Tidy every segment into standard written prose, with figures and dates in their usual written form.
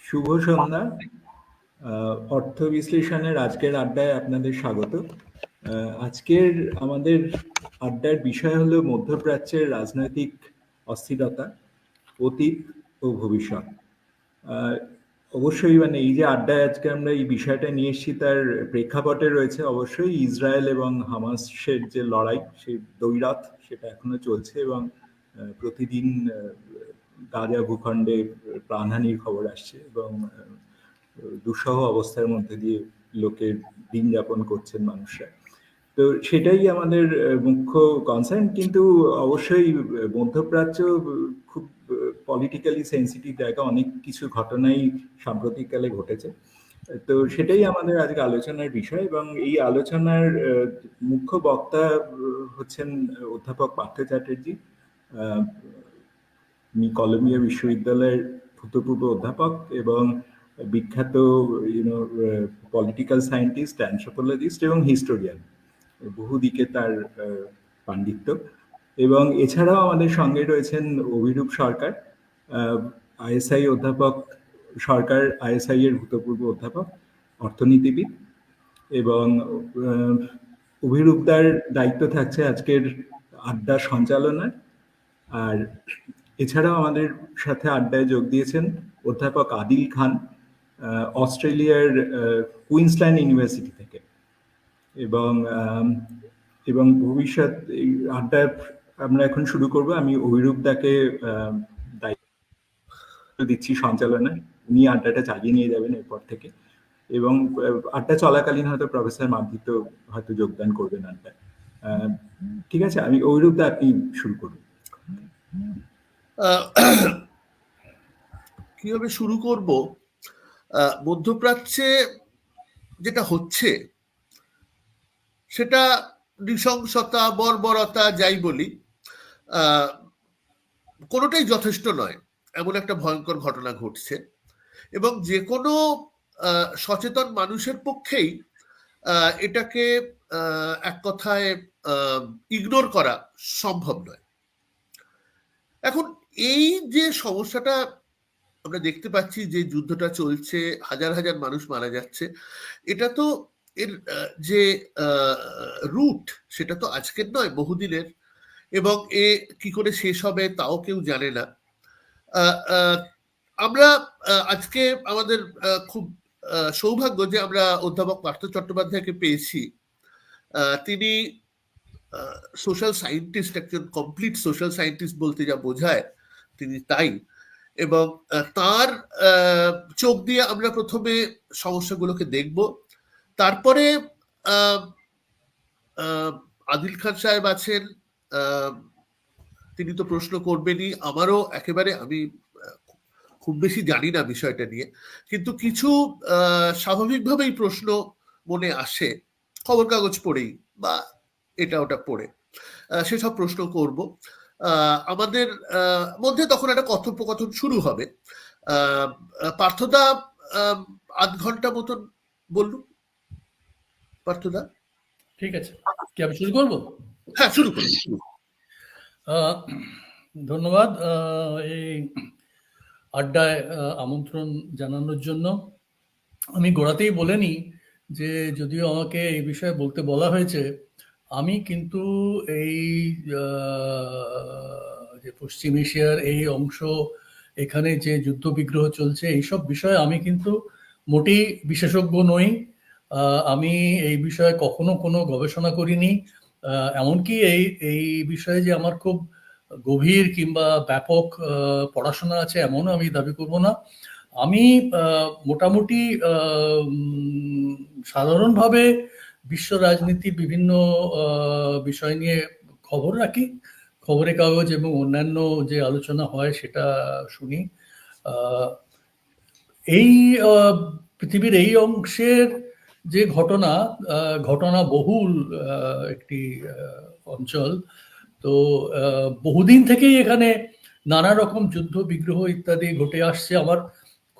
শুভ সন্ধ্যা। অর্থ বিশ্লেষণের আজকের আড্ডায় আপনাদের স্বাগত। আজকের আমাদের আড্ডার বিষয় হলো মধ্যপ্রাচ্যের রাজনৈতিক অস্থিরতা, অতীত ও ভবিষ্যৎ। অবশ্যই এই যে আড্ডায় আজকে আমরা এই বিষয়টা নিয়ে এসেছি তার প্রেক্ষাপটে রয়েছে অবশ্যই ইসরায়েল এবং হামাসের যে লড়াই, সেই দ্বৈরাত সেটা এখনো চলছে এবং প্রতিদিন গাজা ভূখণ্ডে প্রাণহানির খবর আসছে এবং দুঃসহ অবস্থার মধ্যে দিয়ে লোকের দিন যাপন করছেন মানুষরা। তো সেটাই আমাদের মুখ্য কনসার্ন। কিন্তু অবশ্যই মধ্যপ্রাচ্য খুব পলিটিক্যালি সেন্সিটিভ জায়গা, অনেক কিছু ঘটনাই সাম্প্রতিককালে ঘটেছে। তো সেটাই আমাদের আজকে আলোচনার বিষয় এবং এই আলোচনার মুখ্য বক্তা হচ্ছেন অধ্যাপক পার্থ চ্যাটার্জি। উনি কলম্বিয়া বিশ্ববিদ্যালয়ের ভূতপূর্ব অধ্যাপক এবং বিখ্যাত পলিটিক্যাল সায়েন্টিস্ট, অ্যানথ্রোপোলজিস্ট এবং হিস্টোরিয়ান। বহু দিকে তার পাণ্ডিত্য। এবং এছাড়াও আমাদের সঙ্গে রয়েছেন অভিরূপ সরকার, আইএসআই অধ্যাপক সরকার, আইএসআই এর ভূতপূর্ব অধ্যাপক, অর্থনীতিবিদ। এবং অভিরূপদার দায়িত্ব থাকছে আজকের আড্ডা সঞ্চালনার। আর এছাড়াও আমাদের সাথে আড্ডায় যোগ দিয়েছেন অধ্যাপক আদিল খান, অস্ট্রেলিয়ার কুইন্সল্যান্ড ইউনিভার্সিটি থেকে। এবং ভবিষ্যৎ এই আড্ডা আমরা এখন শুরু করব। আমি অভিরূপদাকে দায়িত্ব দিচ্ছি সঞ্চালনার। উনি আড্ডাটা চালিয়ে নিয়ে যাবেন এরপর থেকে এবং আড্ডা চলাকালীন হয়তো প্রফেসর মার্জিত হয়তো যোগদান করবেন আড্ডায়। ঠিক আছে, আমি অভিরূপদা, আপনি শুরু করুন। কিভাবে শুরু করব? মধ্যপ্রাচ্যে যেটা হচ্ছে সেটা নৃশংসতা, বর্বরতা যাই বলি, কোনোটাই যথেষ্ট নয়। এমন একটা ভয়ঙ্কর ঘটনা ঘটছে এবং যে কোনো সচেতন মানুষের পক্ষেই এটাকে এক কথায় ইগনোর করা সম্ভব নয়। এখন এই যে সমস্যাটা আমরা দেখতে পাচ্ছি, যে যুদ্ধটা চলছে, হাজার হাজার মানুষ মারা যাচ্ছে, এটা তো এর যে রুট সেটা তো আজকের নয়, বহুদিনের। এবং এ কি করে শেষ হবে তাও কেউ জানে না। আমরা আজকে আমাদের খুব সৌভাগ্য যে আমরা অধ্যাপক পার্থ চট্টোপাধ্যায়কে পেয়েছি। তিনি সোশ্যাল সায়েন্টিস্ট, একজন কমপ্লিট সোশ্যাল সায়েন্টিস্ট বলতে যা বোঝায় তিনি তাই। এবং তার চোখ দিয়ে আমরা প্রথমে সমস্যাগুলোকে দেখব, তারপরে আদিল খান সাহেব আছেন, তিনি তো প্রশ্ন করবেনই। আমারও একেবারে, আমি খুব বেশি জানি না বিষয়টা নিয়ে, কিন্তু কিছু স্বাভাবিকভাবেই প্রশ্ন মনে আসে খবর কাগজ পড়েই বা এটা ওটা পড়ে, সেসব প্রশ্ন করব। আমাদের মধ্যে তখন একটা কথোপকথন শুরু হবে। পার্থদা আধ ঘন্টা মতন বললুম। পার্থদা, ঠিক আছে, কি আমি শুরু করবো? হ্যাঁ, শুরু করুন। ধন্যবাদ এই আড্ডায় আমন্ত্রণ জানানোর জন্য। আমি গোড়াতেই বলে নিই যে যদিও আমাকে এই বিষয়ে বলতে বলা হয়েছে, আমি কিন্তু এই যে পশ্চিম এশিয়ার এই অংশ, এখানে যে যুদ্ধ বিগ্রহ চলছে, এইসব বিষয়ে আমি কিন্তু মোটেই বিশেষজ্ঞ নই। আমি এই বিষয়ে কখনো কোনো গবেষণা করিনি। এমনকি এই বিষয়ে যে আমার খুব গভীর কিংবা ব্যাপক পড়াশোনা আছে এমনও আমি দাবি করব না। আমি মোটামুটি সাধারণভাবে বিশ্ব রাজনীতির বিভিন্ন বিষয় নিয়ে খবর রাখি, খবরের কাগজ এবং অন্যান্য যে আলোচনা হয় সেটা শুনি। এই পৃথিবীর এই অংশের যে ঘটনা বহুল একটি অঞ্চল, তো বহুদিন থেকেই এখানে নানা রকম যুদ্ধ বিগ্রহ ইত্যাদি ঘটে আসছে। আমার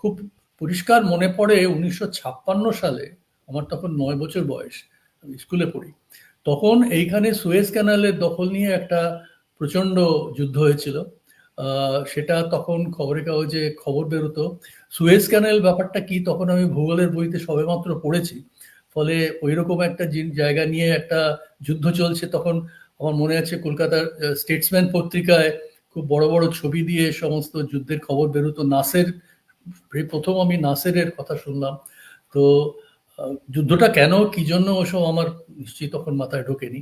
খুব পরিষ্কার মনে পড়ে 1956 সালে, আমার তখন 9 বছর বয়স, আমি স্কুলে পড়ি, তখন এইখানে সুয়েজ ক্যানালের দখল নিয়ে একটা প্রচন্ড যুদ্ধ হয়েছিল। সেটা তখন খবরের কাগজে খবর বেরোতো। সুয়েজ ক্যানেল ব্যাপারটা কি তখন আমি ভূগোলের বইতে সবেমাত্র পড়েছি, ফলে ওইরকম একটা জায়গা নিয়ে একটা যুদ্ধ চলছে। তখন আমার মনে আছে কলকাতার স্টেটসম্যান পত্রিকায় খুব বড় বড় ছবি দিয়ে সমস্ত যুদ্ধের খবর বেরোতো। প্রথম আমি নাসেরের কথা শুনলাম। তো যুদ্ধটা কেন কি জন্য ওসব আমার নিশ্চয়ই তখন মাথায় ঢোকেনি,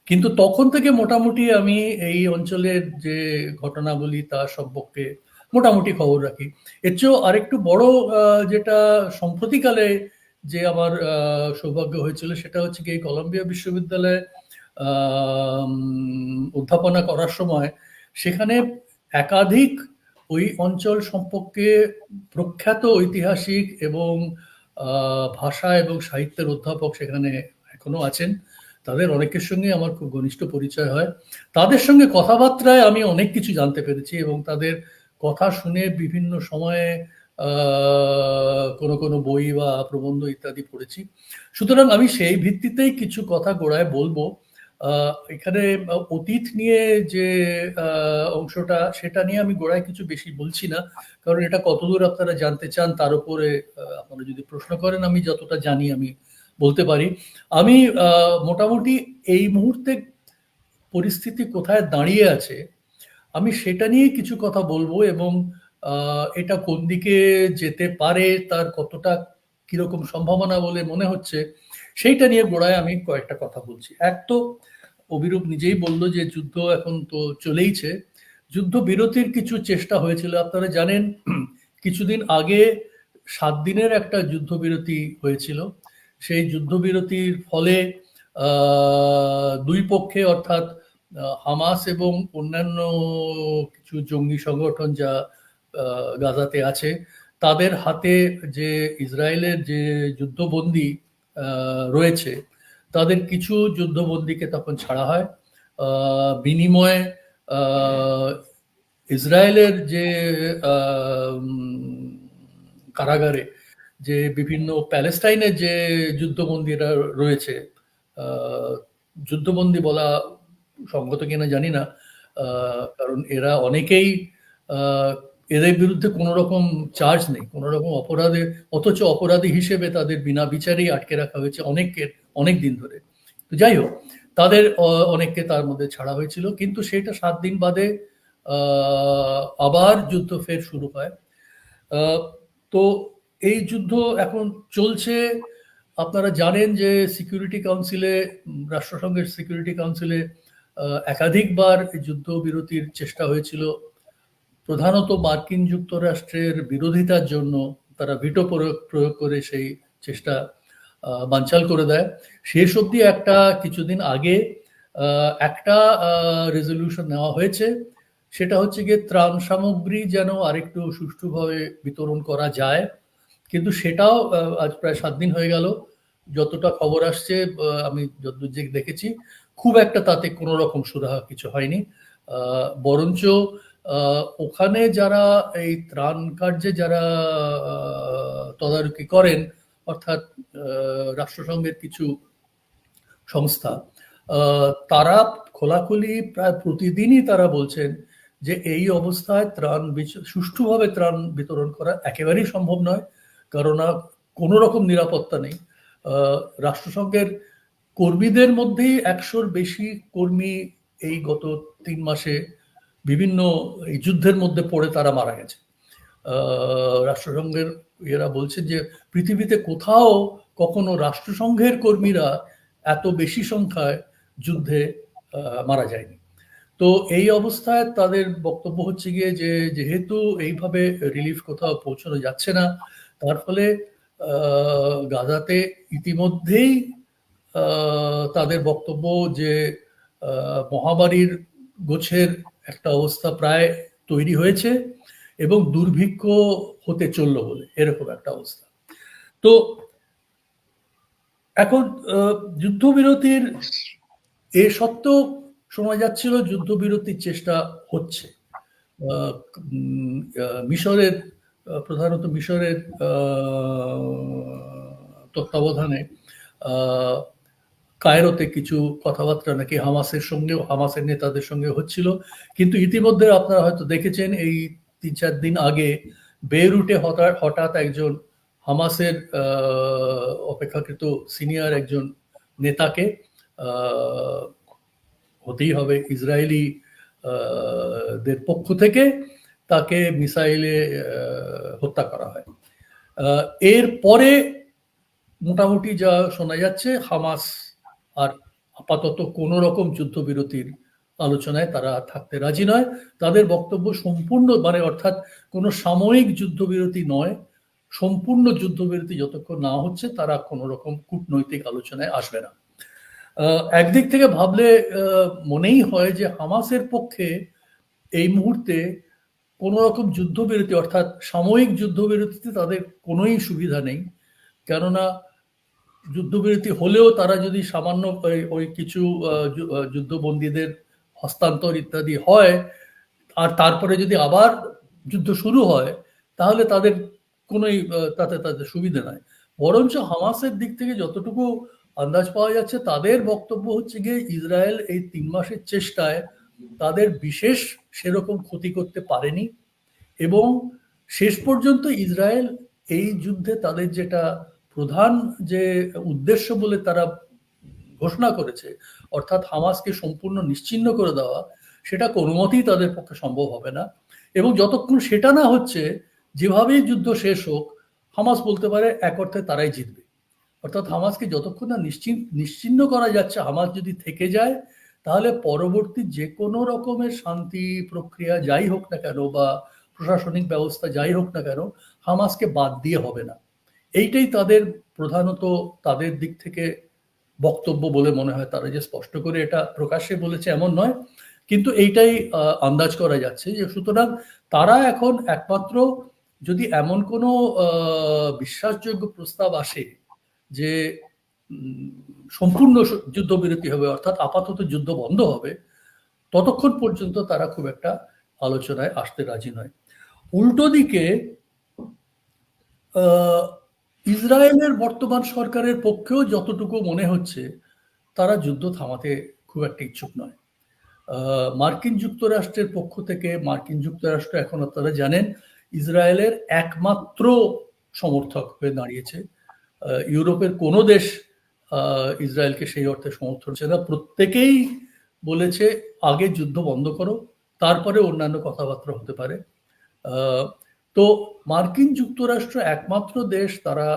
কিন্তু তখন থেকে মোটামুটি আমি এই অঞ্চলের যে ঘটনাবলী তার সম্পর্কে মোটামুটি খবর রাখি। এর চেয়েও আরেকটু বড় যেটা সম্প্রতিকালে যে আমার সৌভাগ্য হয়েছিল সেটা হচ্ছে কি কলম্বিয়া বিশ্ববিদ্যালয়ে অধ্যাপনা করার সময় সেখানে একাধিক ওই অঞ্চল সম্পর্কে প্রখ্যাত ঐতিহাসিক এবং ভাষা এবং সাহিত্যের অধ্যাপক সেখানে এখনো আছেন। তাদের অনেকের সঙ্গে আমার খুব ঘনিষ্ঠ পরিচয় হয়। তাদের সঙ্গে কথাবার্তায় আমি অনেক কিছু জানতে পেরেছি এবং তাদের কথা শুনে বিভিন্ন সময়ে কোনো কোনো বই বা প্রবন্ধ ইত্যাদি পড়েছি। সুতরাং আমি সেই ভিত্তিতেই কিছু কথা গোড়ায় বলবো। এখানে অতীত নিয়ে যে অংশটা সেটা নিয়ে আমি গোড়ায় কিছু বেশি বলছি না, কারণ এটা কতদূর আপনারা জানতে চান তার উপরে আপনারা যদি প্রশ্ন করেন আমি যতটা জানি আমি বলতে পারি। আমি মোটামুটি এই মুহূর্তে পরিস্থিতি কোথায় দাঁড়িয়ে আছে আমি সেটা নিয়ে কিছু কথা বলবো, এবং এটা কোন দিকে যেতে পারে তার কতটা কিরকম সম্ভাবনা বলে মনে হচ্ছে সেইটা নিয়ে গোড়ায় আমি কয়েকটা কথা বলছি। এক তো অভিরূপ নিজেই বললো যে যুদ্ধ এখন তো চলেইছে। যুদ্ধ বিরতির কিছু চেষ্টা হয়েছিল, আপনারা জানেন কিছুদিন আগে 7 দিনের একটা যুদ্ধবিরতি হয়েছিল। সেই যুদ্ধবিরতির ফলে দুই পক্ষে অর্থাৎ হামাস এবং অন্যান্য কিছু জঙ্গি সংগঠন যা গাজাতে আছে তাদের হাতে যে ইসরায়েলের যে যুদ্ধবন্দী রয়েছে তাদের কিছু যুদ্ধবন্দীকে তখন ছাড়া হয়। বিনিময়ে ইসরায়েলের যে কারাগারে যে বিভিন্ন প্যালেস্টাইনের যে যুদ্ধবন্দীরা রয়েছে, যুদ্ধবন্দী বলা সঙ্গত কিনা জানি না, কারণ এরা অনেকেই এদের বিরুদ্ধে কোনো রকম চার্জ নেই, কোনো রকম অপরাধে, অথচ অপরাধী হিসেবে তাদের বিনা বিচারেই আটকে রাখা হয়েছে অনেক দিন ধরে। তো যাই হোক, তাদের অনেককে তার মধ্যে ছাড়া হয়েছিল, কিন্তু সেটা 7 দিন বাদে আবার যুদ্ধ ফের শুরু হয়। তো এই যুদ্ধ এখন চলছে। আপনারা জানেন যে সিকিউরিটি কাউন্সিলে, রাষ্ট্রসংঘের সিকিউরিটি কাউন্সিলে একাধিকবার যুদ্ধ বিরতির চেষ্টা হয়েছিল। প্রধানত মার্কিন যুক্তরাষ্ট্রের বিরোধিতার জন্য তারা ভিটো প্রয়োগ করে সেই চেষ্টা বানচাল করে দেয়। শেষ অবধি কিছুদিন আগে একটা রেজলিউশন নেওয়া হয়েছে, সেটা হচ্ছে গিয়ে ত্রাণ সামগ্রী যেন আরেকটু সুষ্ঠুভাবে বিতরণ করা যায়, কিন্তু সেটাও আজ প্রায় 7 দিন হয়ে গেল। যতটা খবর আসছে আমি যতদূর দেখেছি খুব একটা তাতে কোনো রকম সুরাহা কিছু হয়নি। বরঞ্চ ওখানে যারা এই ত্রাণ কার্যে যারা তদারকি করেন, অর্থাৎ রাষ্ট্রসংঘের কিছু সংস্থা, তারা খোলাখুলি প্রায় প্রতিদিনই তারা বলছেন যে এই অবস্থায় সুষ্ঠুভাবে ত্রাণ বিতরণ করা একেবারেই সম্ভব নয়, কারণ কোনো রকম নিরাপত্তা নেই। রাষ্ট্রসংঘের কর্মীদের মধ্যেই 100-র বেশি কর্মী এই গত 3 মাসে বিভিন্ন এই যুদ্ধের মধ্যে পড়ে তারা মারা গেছে। রাষ্ট্রসংঘের এরা বলছেন যে পৃথিবীতে কোথাও কখনো রাষ্ট্রসংঘের কর্মীরা এত বেশি সংখ্যায় যুদ্ধে মারা যায়নি। তো এই অবস্থায় তাদের বক্তব্য হচ্ছে গিয়ে যে যেহেতু এইভাবে রিলিফ কোথাও পৌঁছানো যাচ্ছে না, তার ফলে গাজাতে ইতিমধ্যেই তাদের বক্তব্য যে মহামারীর গোছের একটা অবস্থা প্রায় তৈরি হয়েছে এবং দুর্ভিক্ষ হতে চলল বলে এরকম একটা অবস্থা। তো এখন যুদ্ধবিরতির এ সত্ত্বেও শোনা যাচ্ছিল যুদ্ধবিরতির চেষ্টা হচ্ছে। মিশরের প্রধানত মিশরের তত্ত্বাবধানে কায়রোতে কিছু কথাবার্তা নাকি হামাসের নেতাদের সঙ্গে হচ্ছিল। কিন্তু ইতিমধ্যে আপনারা হয়তো দেখেছেন এই 3-4 দিন আগে বেইরুটে হঠাৎ একজন হামাসের অপেক্ষাকৃত সিনিয়র একজন নেতাকে, হতেই হবে ইসরায়েলি দের পক্ষ থেকে, তাকে মিসাইলে হত্যা করা হয়। এর পরে মোটামুটি যা শোনা যাচ্ছে, হামাস আর আপাতত কোনো রকম যুদ্ধবিরতির আলোচনায় তারা থাকতে রাজি নয়। তাদের বক্তব্য সম্পূর্ণ অর্থাৎ কোনো সাময়িক যুদ্ধবিরতি নয়, সম্পূর্ণ যুদ্ধবিরতি যতক্ষণ না হচ্ছে তারা কোনো রকম কূটনৈতিক আলোচনায় আসবে না। একদিক থেকে ভাবলে মনেই হয় যে হামাসের পক্ষে এই মুহূর্তে কোনো রকম যুদ্ধবিরতি অর্থাৎ সাময়িক যুদ্ধবিরতিতে তাদের কোনোই সুবিধা নেই। কেননা যুদ্ধবিরতি হলেও তারা যদি সামান্য ওই কিছু যুদ্ধবন্দীদের হস্তান্তর ইত্যাদি হয়, আর তারপরে যদি আবার যুদ্ধ শুরু হয়, তাহলে তাদের কোনোই তাদের সুবিধা নাই। বরঞ্চ হামাসের দিক থেকে যতটুকু আন্দাজ পাওয়া যাচ্ছে, তাদের বক্তব্য হচ্ছে গিয়ে ইসরায়েল এই 3 মাসের চেষ্টায় তাদের বিশেষ সেরকম ক্ষতি করতে পারেনি, এবং শেষ পর্যন্ত ইসরায়েল এই যুদ্ধে তাদের যেটা প্রধান যে উদ্দেশ্য বলে তারা ঘোষণা করেছে, অর্থাৎ হামাসকে সম্পূর্ণ নিশ্চিহ্ন করে দেওয়া, সেটা কোনো মতেই তাদের পক্ষে সম্ভব হবে না। এবং যতক্ষণ সেটা না হচ্ছে, যেভাবেই যুদ্ধ শেষ হোক, হামাস বলতে পারে এক অর্থে তারাই জিতবে। অর্থাৎ হামাসকে যতক্ষণ না নিশ্চিহ্ন করা যাচ্ছে, হামাস যদি থেকে যায়, তাহলে পরবর্তী যে কোনো রকমের শান্তি প্রক্রিয়া যাই হোক না কেন বা প্রশাসনিক ব্যবস্থা যাই হোক না কেন, হামাসকে বাদ দিয়ে হবে না। এইটাই তাদের প্রধানত তাদের দিক থেকে বক্তব্য বলে মনে হয়। তারা যে স্পষ্ট করে এটা প্রকাশ্যে বলেছে এমন নয়, কিন্তু এইটাই আন্দাজ করা যাচ্ছে যে সুতরাং তারা এখন একমাত্র যদি এমন কোনো বিশ্বাসযোগ্য প্রস্তাব আসে যে সম্পূর্ণ যুদ্ধবিরতি হবে, অর্থাৎ আপাতত যুদ্ধ বন্ধ হবে, ততক্ষণ পর্যন্ত তারা খুব একটা আলোচনায় আসতে রাজি নয়। উল্টো দিকে ইসরায়েলের বর্তমান সরকারের পক্ষেও যতটুকু মনে হচ্ছে, তারা যুদ্ধ থামাতে খুব একটা ইচ্ছুক নয়। মার্কিন যুক্তরাষ্ট্রের পক্ষ থেকে, মার্কিন যুক্তরাষ্ট্র এখন আপনারা জানেন ইসরায়েলের একমাত্র সমর্থক হয়ে দাঁড়িয়েছে। ইউরোপের কোনো দেশ ইসরায়েলকে সেই অর্থে সমর্থন করছে না। প্রত্যেকেই বলেছে আগে যুদ্ধ বন্ধ করো, তারপরে অন্যান্য কথাবার্তা হতে পারে। তো মার্কিন যুক্তরাষ্ট্র একমাত্র দেশ, তারা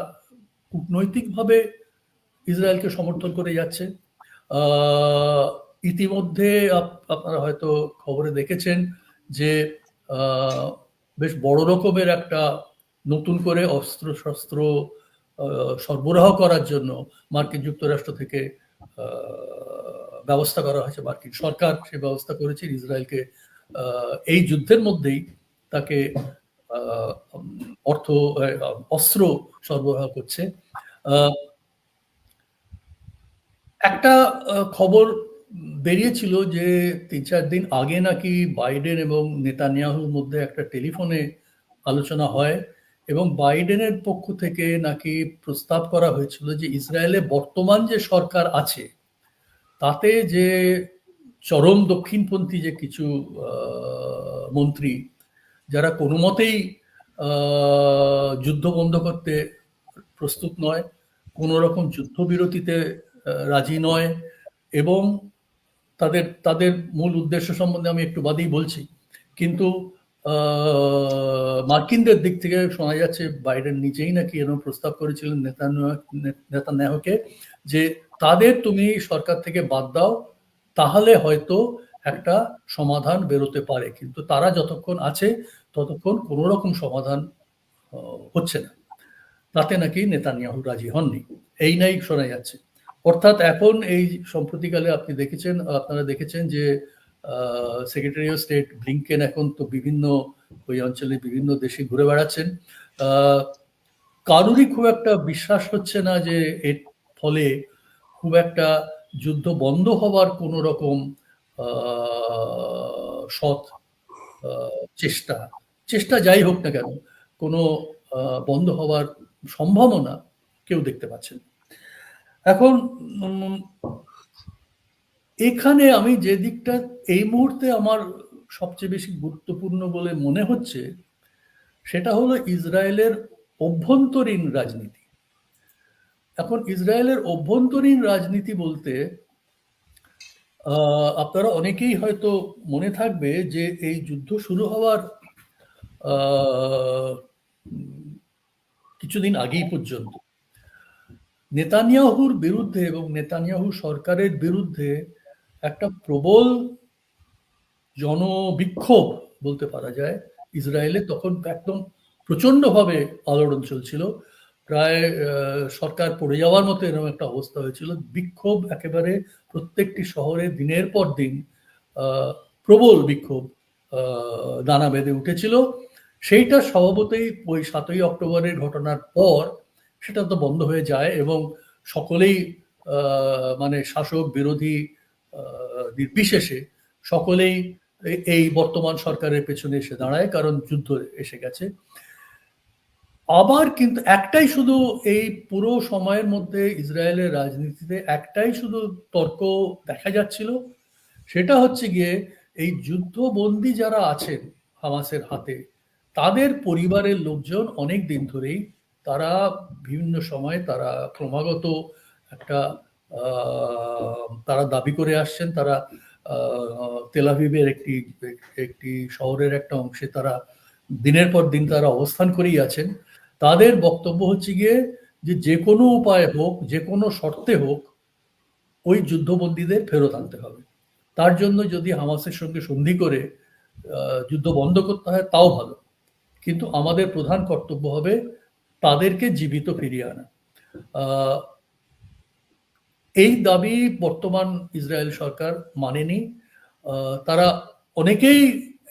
কূটনৈতিকভাবে ইসরায়েলকে সমর্থন করে যাচ্ছে। ইতিমধ্যে আপনারা হয়তো খবরে দেখেছেন যে বেশ বড় রকমের একটা নতুন করে অস্ত্রশস্ত্র সরবরাহ করার জন্য মার্কিন যুক্তরাষ্ট্র থেকে ব্যবস্থা করা হয়েছে। মার্কিন সরকার সে ব্যবস্থা করেছে ইসরায়েলকে এই যুদ্ধের মধ্যেই তাকে অস্ত্র সরবরাহ করছে। একটা খবর বেরিয়েছিল যে 3-4 দিন আগে নাকি বাইডেন এবং নেতানিয়াহুর মধ্যে একটা টেলিফোনে আলোচনা হয়, এবং বাইডেনের পক্ষ থেকে নাকি প্রস্তাব করা হয়েছিল যে ইসরায়েলে বর্তমান যে সরকার আছে তাতে যে চরম দক্ষিণপন্থী যে কিছু মন্ত্রী, যারা কোনো মতেই যুদ্ধ বন্ধ করতে প্রস্তুত নয়, কোনো রকম যুদ্ধবিরতিতে রাজি নয়, এবং তাদের মূল উদ্দেশ্য সম্বন্ধে আমি একটু বাদেই বলছি, কিন্তু মার্কিনদের দিক থেকে শোনা যাচ্ছে বাইডেন নিজেই নাকি এরকম প্রস্তাব করেছিলেন নেতানিয়াহুকে যে তাদের তুমি সরকার থেকে বাদ দাও, তাহলে হয়তো একটা সমাধান বেরোতে পারে। কিন্তু তারা যতক্ষণ আছে ততক্ষণ কোনো রকম সমাধান হচ্ছে না। তাতে নাকি নেতানিয়াহু রাজি হননি, এই নাই শোনা যাচ্ছে। অর্থাৎ এখন এই সম্প্রতিকালে আপনারা দেখেছেন যে সেক্রেটারি অফ স্টেট ব্লিংকেন এখন তো বিভিন্ন ওই অঞ্চলে বিভিন্ন দেশে ঘুরে বেড়াচ্ছেন। কারোরই খুব একটা বিশ্বাস হচ্ছে না যে এর ফলে খুব একটা যুদ্ধ বন্ধ হবার কোনো রকম সৎ চেষ্টা যাই হোক না কেন, কোনো বন্ধ হওয়ার সম্ভাবনা কেউ দেখতে পাচ্ছেন। এখন উম, এখানে আমি যে দিকটা এই মুহূর্তে আমার সবচেয়ে বেশি গুরুত্বপূর্ণ বলে মনে হচ্ছে, সেটা হলো ইসরায়েলের অভ্যন্তরীণ রাজনীতি। এখন ইসরায়েলের অভ্যন্তরীণ রাজনীতি বলতে আপনারা অনেকেই হয়তো মনে থাকবে যে এই যুদ্ধ শুরু হওয়ার আহ, কিছুদিন আগেই পর্যন্ত নেতানিয়াহুর বিরুদ্ধে এবং নেতানিয়াহু সরকারের বিরুদ্ধে একটা প্রবল জনবিক্ষোভ বলতে পারা যায় ইসরায়েলে তখন একদম প্রচন্ডভাবে আলোড়ন চলছিল। প্রায় সরকার পড়ে যাওয়ার মতো এরকম একটা অবস্থা হয়েছিল। বিক্ষোভ একেবারে প্রত্যেকটি শহরে দিনের পর দিন প্রবল বিক্ষোভ দানা বেঁধে উঠেছিল। সেইটা স্বভাবতই ওই 7ই অক্টোবরের ঘটনার পর সেটা তো বন্ধ হয়ে যায় এবং সকলেই মানে শাসক বিরোধী নির্বিশেষে সকলেই এই বর্তমান সরকারের পেছনে এসে দাঁড়ায়, কারণ যুদ্ধ এসে গেছে। আবার কিন্তু একটাই শুধু এই পুরো সময়ের মধ্যে ইসরায়েলের রাজনীতিতে একটাই শুধু তর্ক দেখা যাচ্ছিল, সেটা হচ্ছে গিয়ে এই যুদ্ধবন্দী যারা আছেন হামাসের হাতে, তাদের পরিবারের লোকজন অনেক দিন ধরেই তারা বিভিন্ন সময় তারা ক্রমাগত একটা তারা দাবি করে আসছেন, তারা তেল আভিভের একটি একটি শহরের একটা অংশে তারা দিনের পর দিন তারা অবস্থান করেই আছেন। তাদের বক্তব্য হচ্ছে গিয়ে যে কোনো উপায়ে হোক, যে কোনো শর্তে হোক, ওই যুদ্ধবন্দীদের ফেরত আনতে হবে। তার জন্য যদি হামাসের সঙ্গে সন্ধি করে যুদ্ধ বন্ধ করতে হয় তাও ভালো, কিন্তু আমাদের প্রধান কর্তব্য হবে তাদেরকে জীবিত ফিরিয়ে আনা। এই দাবি বর্তমান ইসরায়েল সরকার মানেনি। তারা অনেকেই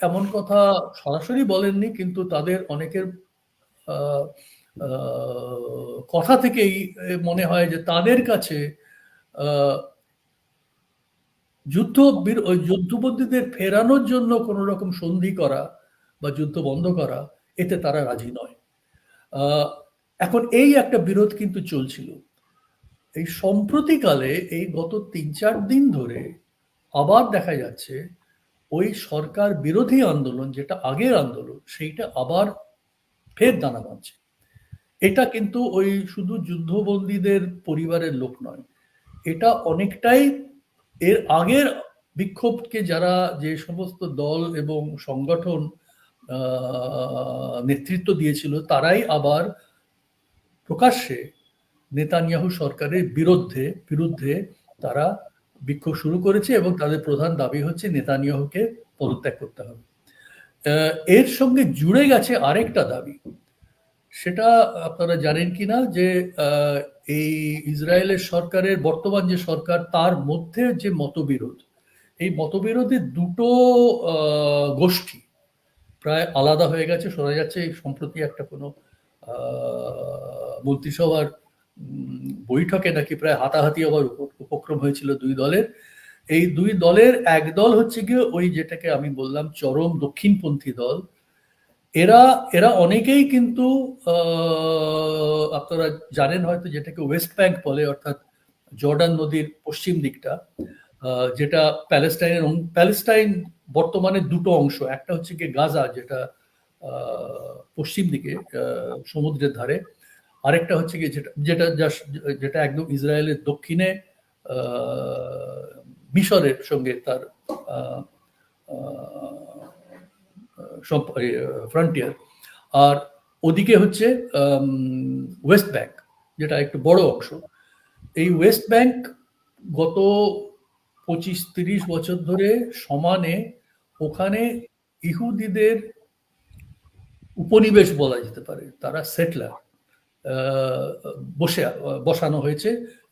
এমন কথা সরাসরি বলেননি, কিন্তু তাদের অনেকের কথা থেকেই মনে হয় যে তাদের কাছে যুদ্ধবন্দীদের ফেরানোর জন্য কোন রকম সন্ধি করা বা যুদ্ধ বন্ধ করা, এতে তারা রাজি নয়। এখন এই একটা বিরোধ কিন্তু চলছিল। এই সম্প্রতিকালে এই গত 3-4 দিন ধরে আবার দেখা যাচ্ছে ওই সরকার বিরোধী আন্দোলন, যেটা আগের আন্দোলন, সেইটা আবার ফের দানা বাঁধছে। এটা কিন্তু ওই শুধু যুদ্ধবন্দীদের পরিবারের লোক নয়, এটা অনেকটাই এর আগের বিক্ষোভকে যারা যে সমস্ত দল এবং সংগঠন নেতৃত্ব দিয়েছিল, তারাই আবার প্রকাশ্যে নেতানিয়াহু সরকারের বিরুদ্ধে তারা বিক্ষোভ শুরু করেছে এবং তাদের প্রধান দাবি হচ্ছে নেতানিয়াহুকে পদত্যাগ করতে হবে। এর সঙ্গে জুড়ে গেছে আরেকটা দাবি, সেটা আপনারা জানেন কিনা, যে এই ইসরায়েলের সরকারের বর্তমান যে সরকার, তার মধ্যে যে মতবিরোধ, এই মতবিরোধের দুটো গোষ্ঠী প্রায় আলাদা হয়ে গেছে। শোনা যাচ্ছে সম্প্রতি একটা কোনো মন্ত্রিসভার বৈঠকে নাকি প্রায় হাতাহাতি হওয়ার উপক্রম হয়েছিল দুই দলের। এই দুই দলের এক দল হচ্ছে গিয়ে ওই যেটাকে আমি বললাম চরম দক্ষিণপন্থী দল। এরা অনেকেই কিন্তু আপনারা জানেন হয়তো, যেটাকে ওয়েস্ট ব্যাংক বলে, অর্থাৎ জর্ডান নদীর পশ্চিম দিকটা, যেটা প্যালেস্টাইন বর্তমানে দুটো অংশ, একটা হচ্ছে গিয়ে গাজা, যেটা পশ্চিম দিকে সমুদ্রের ধারে, আরেকটা হচ্ছে গিয়ে যেটা একদম ইসরায়েলের দক্ষিণে মিশরের সঙ্গে তার ফ্রন্টিয়ার। আর ওদিকে হচ্ছে ওয়েস্ট ব্যাংক, যেটা একটু বড় অংশ। এই ওয়েস্ট ব্যাংক গত 25-30 বছর ধরে সমানে ওখানে ইহুদিদের উপনিবেশ বলা যেতে পারে, তারা সেটলার বসানো হয়েছে।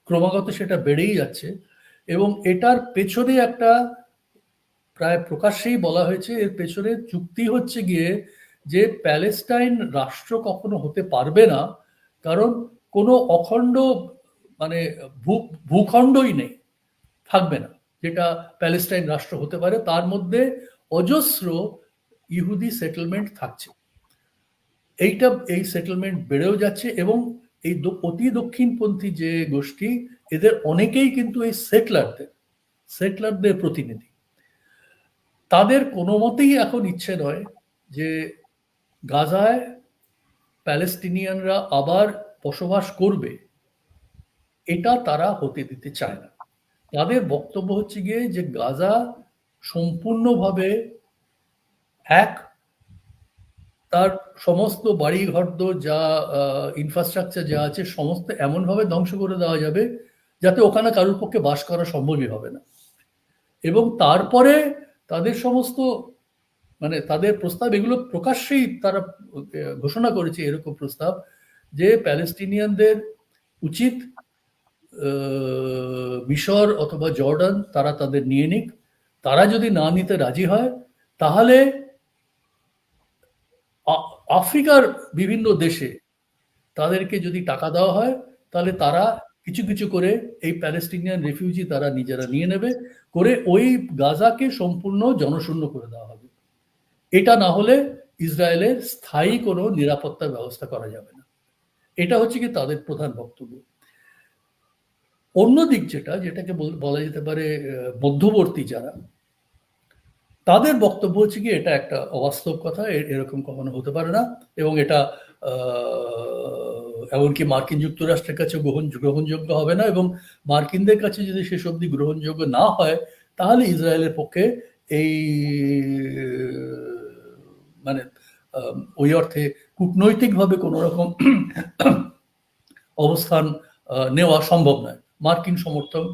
ক্রমাগত সেটা বেড়েই যাচ্ছে এবং এটার পেছনে একটা প্রায় প্রকাশ্যেই বলা হয়েছে, এর পেছনে চুক্তি হচ্ছে গিয়ে যে প্যালেস্টাইন রাষ্ট্র কখনো হতে পারবে না, কারণ কোনো অখণ্ড মানে ভূখণ্ডই নেই, থাকবে না যেটা প্যালেস্টাইন রাষ্ট্র হতে পারে। তার মধ্যে অজস্র ইহুদি সেটেলমেন্ট থাকছে। এই সেটেলমেন্ট বেড়েও যাচ্ছে এবং এই অতি দক্ষিণপন্থী যে গোষ্ঠী, এদের অনেকেই কিন্তু এই সেটলারদের প্রতিনিধি। তাদের কোনো মতেই এখন ইচ্ছে নয় যে গাজায় প্যালেস্টিনিয়ানরা আবার বসবাস করবে, এটা তারা হতে দিতে চায় না। তাদের বক্তব্য হচ্ছে গিয়ে যে গাজা সম্পূর্ণভাবে এক, তার সমস্ত বাড়ি ঘর যা ইনফ্রাস্ট্রাকচার যা আছে সমস্ত এমনভাবে ধ্বংস করে দেওয়া যাবে যাতে ওখানে কারোর পক্ষে বাস করা সম্ভবই হবে না। এবং তারপরে তাদের সমস্ত মানে তাদের প্রস্তাব, এগুলো প্রকাশ্যেই তারা ঘোষণা করেছে এরকম প্রস্তাব যে প্যালেস্টিনিয়ানদের উচিত মিশর অথবা জর্ডান তারা তাদের নিয়ে নিক। তারা যদি না নিতে রাজি হয় তাহলে আফ্রিকার বিভিন্ন দেশে তাদেরকে যদি টাকা দেওয়া হয় তাহলে তারা কিছু কিছু করে এই প্যালেস্টিনিয়ান রেফিউজি তারা নিজেরা নিয়ে নেবে, করে ওই গাজাকে সম্পূর্ণ জনশূন্য করে দেওয়া হবে। এটা না হলে ইসরায়েলের স্থায়ী কোনো নিরাপত্তার ব্যবস্থা করা যাবে না। এটা হচ্ছে কি তাদের প্রধান বক্তব্য। অন্যদিক যেটাকে বলা যেতে পারে মধ্যবর্তী যারা, তাদের বক্তব্য হচ্ছে কি এটা একটা অবাস্তব কথা, এরকম কখনো হতে পারে না, এবং এটা এমনকি মার্কিন যুক্তরাষ্ট্রের কাছে গ্রহণযোগ্য হবে না, এবং মার্কিনদের কাছে যদি শেষ অবধি গ্রহণযোগ্য না হয় তাহলে ইসরায়েলের পক্ষে এই মানে ওই অর্থে কূটনৈতিকভাবে কোনো রকম অবস্থান নেওয়া সম্ভব নয়। মার্কিন সমর্থন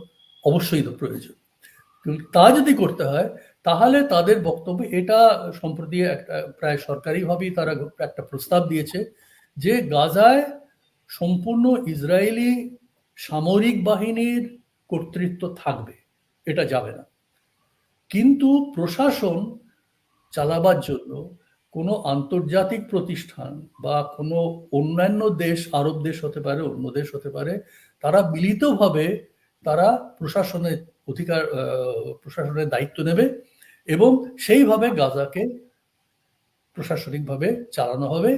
অবশ্যই প্রয়োজন। তা যদি করতে হয় তাহলে তাদের বক্তব্য এটা সম্প্রতি একটা প্রায় সরকারিভাবেই তারা একটা প্রস্তাব দিয়েছে যে গাজায় সম্পূর্ণ ইসরায়েলি সামরিক বাহিনীর কর্তৃত্ব থাকবে, এটা যাবে না। কিন্তু প্রশাসন চালাবার জন্য কোনো আন্তর্জাতিক প্রতিষ্ঠান বা কোনো অন্যান্য দেশ, আরব দেশ হতে পারে, অন্য দেশ হতে পারে, তারা মিলিতভাবে তারা প্রশাসনের দায়িত্ব নেবে এবং সেইভাবে গাজাকে প্রশাসনিকভাবে চালানো হবে।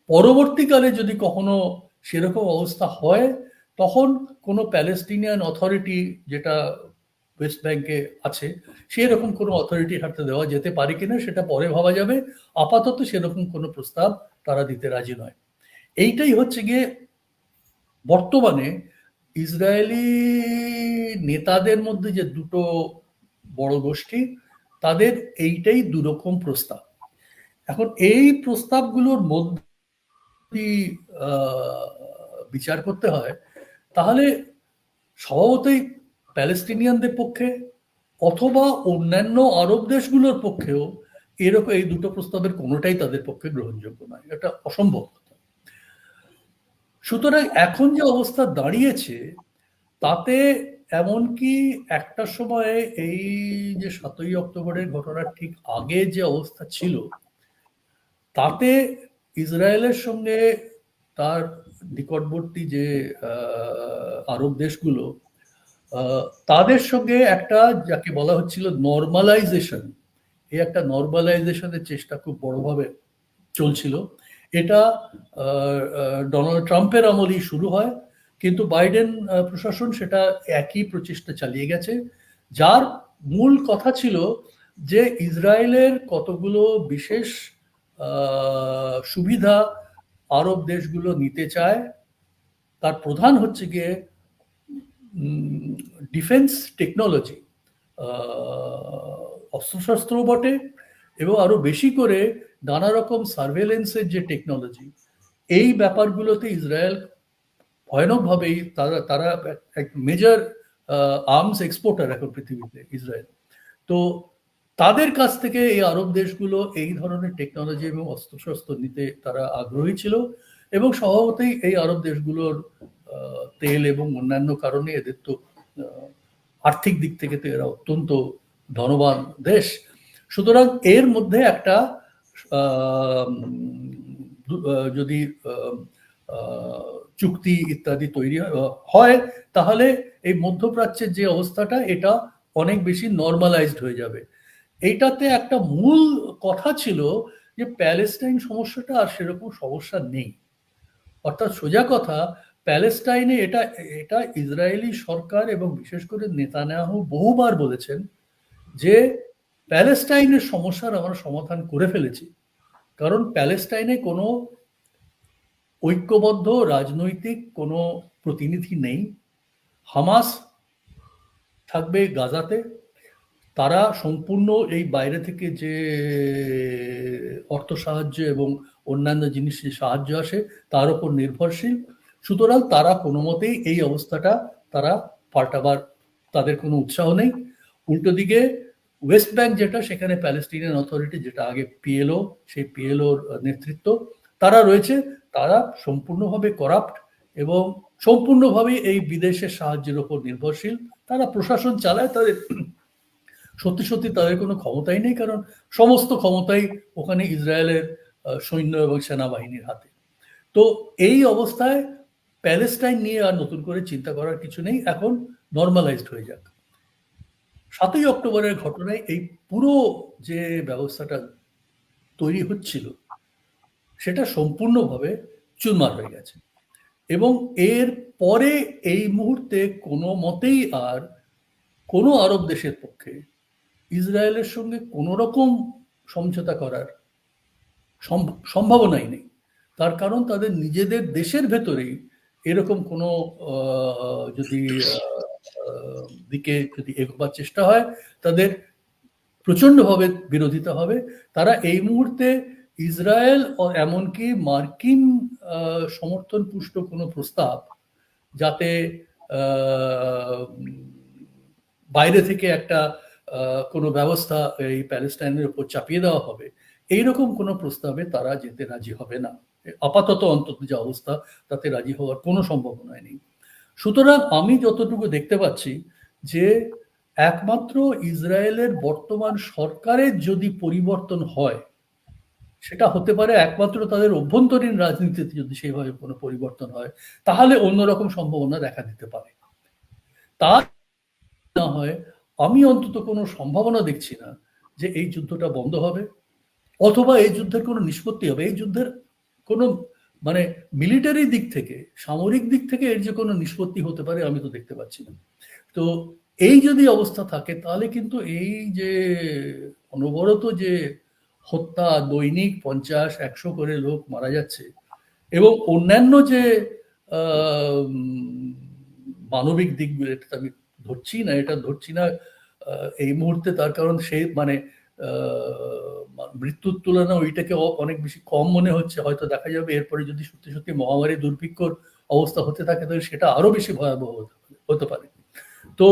পরবর্তীকালে যদি কখনো সেরকম অবস্থা হয় তখন কোনো প্যালেস্টিনিয়ান অথরিটি যেটা ওয়েস্ট ব্যাংকে আছে সেরকম কোনো অথরিটির হাতে দেওয়া যেতে পারে কিনা সেটা পরে ভাবা যাবে। আপাতত সেরকম কোনো প্রস্তাব তারা দিতে রাজি নয়। এইটাই হচ্ছে গিয়ে বর্তমানে ইসরায়েলি নেতাদের মধ্যে যে দুটো বড় গোষ্ঠী, তাদের এইটাই দুরকম প্রস্তাব। এখন এই প্রস্তাবগুলোর মধ্যে বিচার করতে হয় তাহলে স্বভাবতই প্যালেস্টিনিয়ানদের পক্ষে অথবা অন্যান্য আরব দেশগুলোর পক্ষেও এরকম এই দুটো প্রস্তাবের কোনোটাই তাদের পক্ষে গ্রহণযোগ্য নয়, এটা অসম্ভব। সুতরাং এখন যে অবস্থা দাঁড়িয়েছে তাতে এমনকি একটা সময়ে এই যে 7ই অক্টোবরের ঘটনার ঠিক আগে যে অবস্থা ছিল তাতে ইসরায়েলের সঙ্গে তার নিকটবর্তী যে আরব দেশগুলো তাদের সঙ্গে একটা যাকে বলা হচ্ছিল নর্মালাইজেশন, এই একটা নর্মালাইজেশনের চেষ্টা খুব বড়ভাবে চলছিল। এটা ডোনাল্ড ট্রাম্পের আমলেই শুরু হয়, কিন্তু বাইডেন প্রশাসন সেটা একই প্রচেষ্টা চালিয়ে গেছে, যার মূল কথা ছিল যে ইসরায়েলের কতগুলো বিশেষ সুবিধা আরব দেশগুলো নিতে চায়। তার প্রধান হচ্ছে গিয়ে ডিফেন্স টেকনোলজি, অস্ত্রশস্ত্র বটে, এবং আরো বেশি করে নানা রকম সার্ভেলেন্সের যে টেকনোলজি, এই ব্যাপারগুলোতে ইসরায়েল ভয়ানকভাবেই তারা এক মেজর আর্মস এক্সপোর্টার এখন পৃথিবীতে ইসরায়েল। তো তাদের কাছ থেকে এই আরব দেশগুলো এই ধরনের টেকনোলজি এবং অস্ত্রশস্ত্র নিতে তারা আগ্রহী ছিল, এবং স্বভাবতই এই আরব দেশগুলোর তেল এবং অন্যান্য কারণে এদের তো আর্থিক দিক থেকে তো এরা অত্যন্ত ধনবান দেশ। সুতরাং এর মধ্যে একটা যদি চুক্তি ইত্যাদি তৈরি হয় তাহলে এই মধ্যপ্রাচ্যের যে অবস্থাটা এটা অনেক বেশি নর্মালাইজড হয়ে যাবে। এইটাতে একটা মূল কথা ছিল যে প্যালেস্টাইন সমস্যাটা আর সেরকম সমস্যা নেই। অর্থাৎ সোজা কথা, প্যালেস্টাইনে এটা এটা ইসরায়েলি সরকার এবং বিশেষ করে নেতানিয়াহু বহুবার বলেছেন যে প্যালেস্টাইনের সমস্যার আমরা সমাধান করে ফেলেছি, কারণ প্যালেস্টাইনে কোনো ঐক্যবদ্ধ রাজনৈতিক কোনো প্রতিনিধি নেই। হামাস থাকবে গাজাতে, তারা সম্পূর্ণ এই বাইরে থেকে যে অর্থ সাহায্য এবং অন্যান্য জিনিসের সাহায্য আসে তার উপর নির্ভরশীল। সুতরাং তারা কোনো মতেই এই অবস্থাটা তারা পাল্টাবার তাদের কোনো উৎসাহ নেই। উল্টো দিকে ওয়েস্ট ব্যাংক যেটা, সেখানে প্যালেস্টিনিয়ান অথরিটি যেটা আগে পিএলও, সেই পিএলওর নেতৃত্ব তারা রয়েছে, তারা সম্পূর্ণভাবে করাপ্ট এবং সম্পূর্ণভাবে এই বিদেশের সাহায্যের উপর নির্ভরশীল। তারা প্রশাসন চালায়, তাদের সত্যি সত্যি তাদের কোনো ক্ষমতাই নেই, কারণ সমস্ত ক্ষমতাই ওখানে ইসরায়েলের সৈন্য এবং সেনাবাহিনীর হাতে। তো এই অবস্থায় প্যালেস্টাইন নিয়ে আর নতুন করে চিন্তা করার কিছু নেই, এখন নর্মালাইজড হয়ে যাক। 7ই অক্টোবরের ঘটনায় এই পুরো যে ব্যবস্থাটা তৈরি হচ্ছিল সেটা সম্পূর্ণভাবে চুরমার হয়ে গেছে, এবং এর পরে এই মুহূর্তে কোনো মতেই আর কোনো আরব দেশের পক্ষে ইসরায়েলের সঙ্গে কোনো রকম সমঝোতা করার সম্ভাবনাই নেই। তার কারণ তাদের নিজেদের দেশের ভেতরেই এরকম কোনো যদি দিকে যদি এগোবার চেষ্টা হয়, তাদের প্রচণ্ডভাবে বিরোধিতা হবে। তারা এই মুহূর্তে ইসরায়েল ও এমনকি মার্কিন সমর্থন পুষ্ট কোনো প্রস্তাব যাতে বাইরে থেকে একটা কোনো ব্যবস্থা এই প্যালেস্টাইনের উপর চাপিয়ে দেওয়া হবে, এইরকম কোনো প্রস্তাবে তারা যেতে রাজি হবে না। আপাতত অন্তত যে অবস্থা, তাতে রাজি হওয়ার কোনো সম্ভাবনা নেই। সুতরাং আমি যতটুকু দেখতে পাচ্ছি যে একমাত্র ইসরায়েলের বর্তমান সরকারের যদি পরিবর্তন হয়, সেটা হতে পারে একমাত্র তাদের অভ্যন্তরীণ রাজনীতিতে যদি সেইভাবে কোনো পরিবর্তন হয়, তাহলে অন্যরকম সম্ভাবনা দেখা দিতে পারে। তা না হয় আমি অন্তত কোনো সম্ভাবনা দেখছি না যে এই যুদ্ধটা বন্ধ হবে অথবা এই যুদ্ধের কোনো নিষ্পত্তি হবে। এই যুদ্ধের কোনো মানে মিলিটারি দিক থেকে, সামরিক দিক থেকে এর যে কোনো নিষ্পত্তি হতে পারে আমি তো দেখতে পাচ্ছি না। তো এই যদি অবস্থা থাকে, তাহলে কিন্তু এই যে অনবরত যে হত্যা, দৈনিক 50-100 করে লোক মারা যাচ্ছে, এবং অন্যান্য যে মানবিক দিকগুলো, এটা আমি ধরছি না এই মুহূর্তে, তার কারণ সেই মানে মৃত্যুর তুলনায় ওইটাকে অনেক বেশি কম মনে হচ্ছে। হয়তো দেখা যাবে এরপরে যদি সত্যি সত্যি মহামারী দুর্ভিক্ষর অবস্থা হতে থাকে, তাহলে সেটা আরো বেশি ভয়াবহ হতে পারে। তো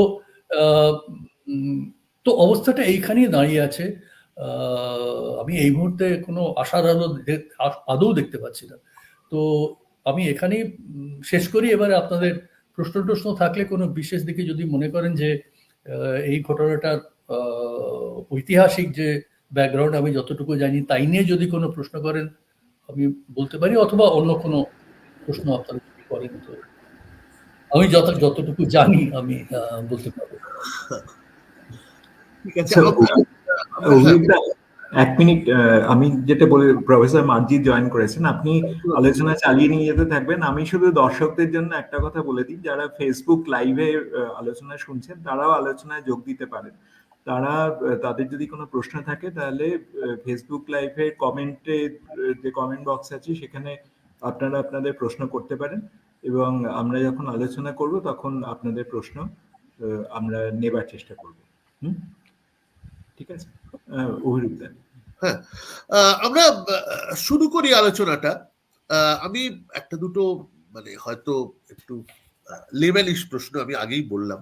তো অবস্থাটা এইখানেই দাঁড়িয়ে আছে। আমি এই মুহূর্তে কোনো আশার আলো আদৌ দেখতে পাচ্ছি না। তো আমি এখানেই শেষ করি। এবারে আপনাদের প্রশ্ন থাকলে কোনো বিশেষ দিকে যদি মনে করেন যে এই ঘটনাটার ঐতিহাসিক যে ব্যাকগ্রাউন্ড আমি যতটুকু জানি তাই নিয়ে যদি কোনো প্রশ্ন করেন আমি বলতে পারি, অথবা অন্য কোনো প্রশ্ন আপনারা যদি করেন তো আমি যতটুকু জানি আমি বলতে পারবো। ঠিক আছে। এক মিনিট, আমি যেটা বলি, প্রফেসর মার্জিদ জয়েন করেছেন, আপনি আলোচনা চালিয়ে নিয়ে যেতে থাকবেন। আমি শুধু দর্শকদের জন্য একটা কথা বলে দিই, যারা ফেসবুক লাইভে আলোচনা শুনছেন তারাও আলোচনায় যোগ দিতে পারেন। তাদের যদি কোনো প্রশ্ন থাকে তাহলে ফেসবুক লাইভে কমেন্টে যে কমেন্ট বক্স আছে সেখানে আপনারা আপনাদের প্রশ্ন করতে পারেন, এবং আমরা যখন আলোচনা করব তখন আপনাদের প্রশ্ন আমরা নেবার চেষ্টা করব। ঠিক আছে, অভিরূপ দেন। হ্যাঁ, আমরা শুরু করি আলোচনাটা। আমি একটা দুটো মানে হয়তো একটু লেভেলিশ প্রশ্ন আমি আগেই বললাম।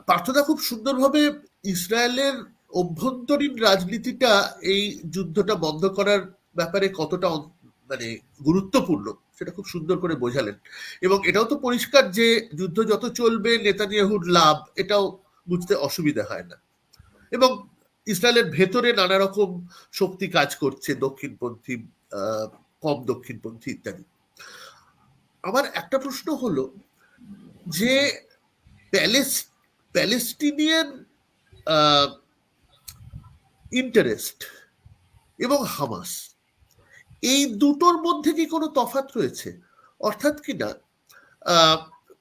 পার্থদা খুব সুন্দরভাবে ইসরায়েলের অভ্যন্তরীণ রাজনীতিটা এই যুদ্ধটা বন্ধ করার ব্যাপারে কতটা মানে গুরুত্বপূর্ণ সেটা খুব সুন্দর করে বোঝালেন, এবং এটাও তো পরিষ্কার যে যুদ্ধ যত চলবে নেতানিয়াহুর লাভ, এটাও বুঝতে অসুবিধা হয় না। এবং ইসরায়েলের ভেতরে নানা রকম শক্তি কাজ করছে, দক্ষিণপন্থী, কম দক্ষিণপন্থী ইত্যাদি। আমার একটা প্রশ্ন হলো যে প্যালেস্টিনিয়ান ইন্টারেস্ট এবং হামাস, এই দুটোর মধ্যে কি কোনো তফাৎ রয়েছে? অর্থাৎ কি না,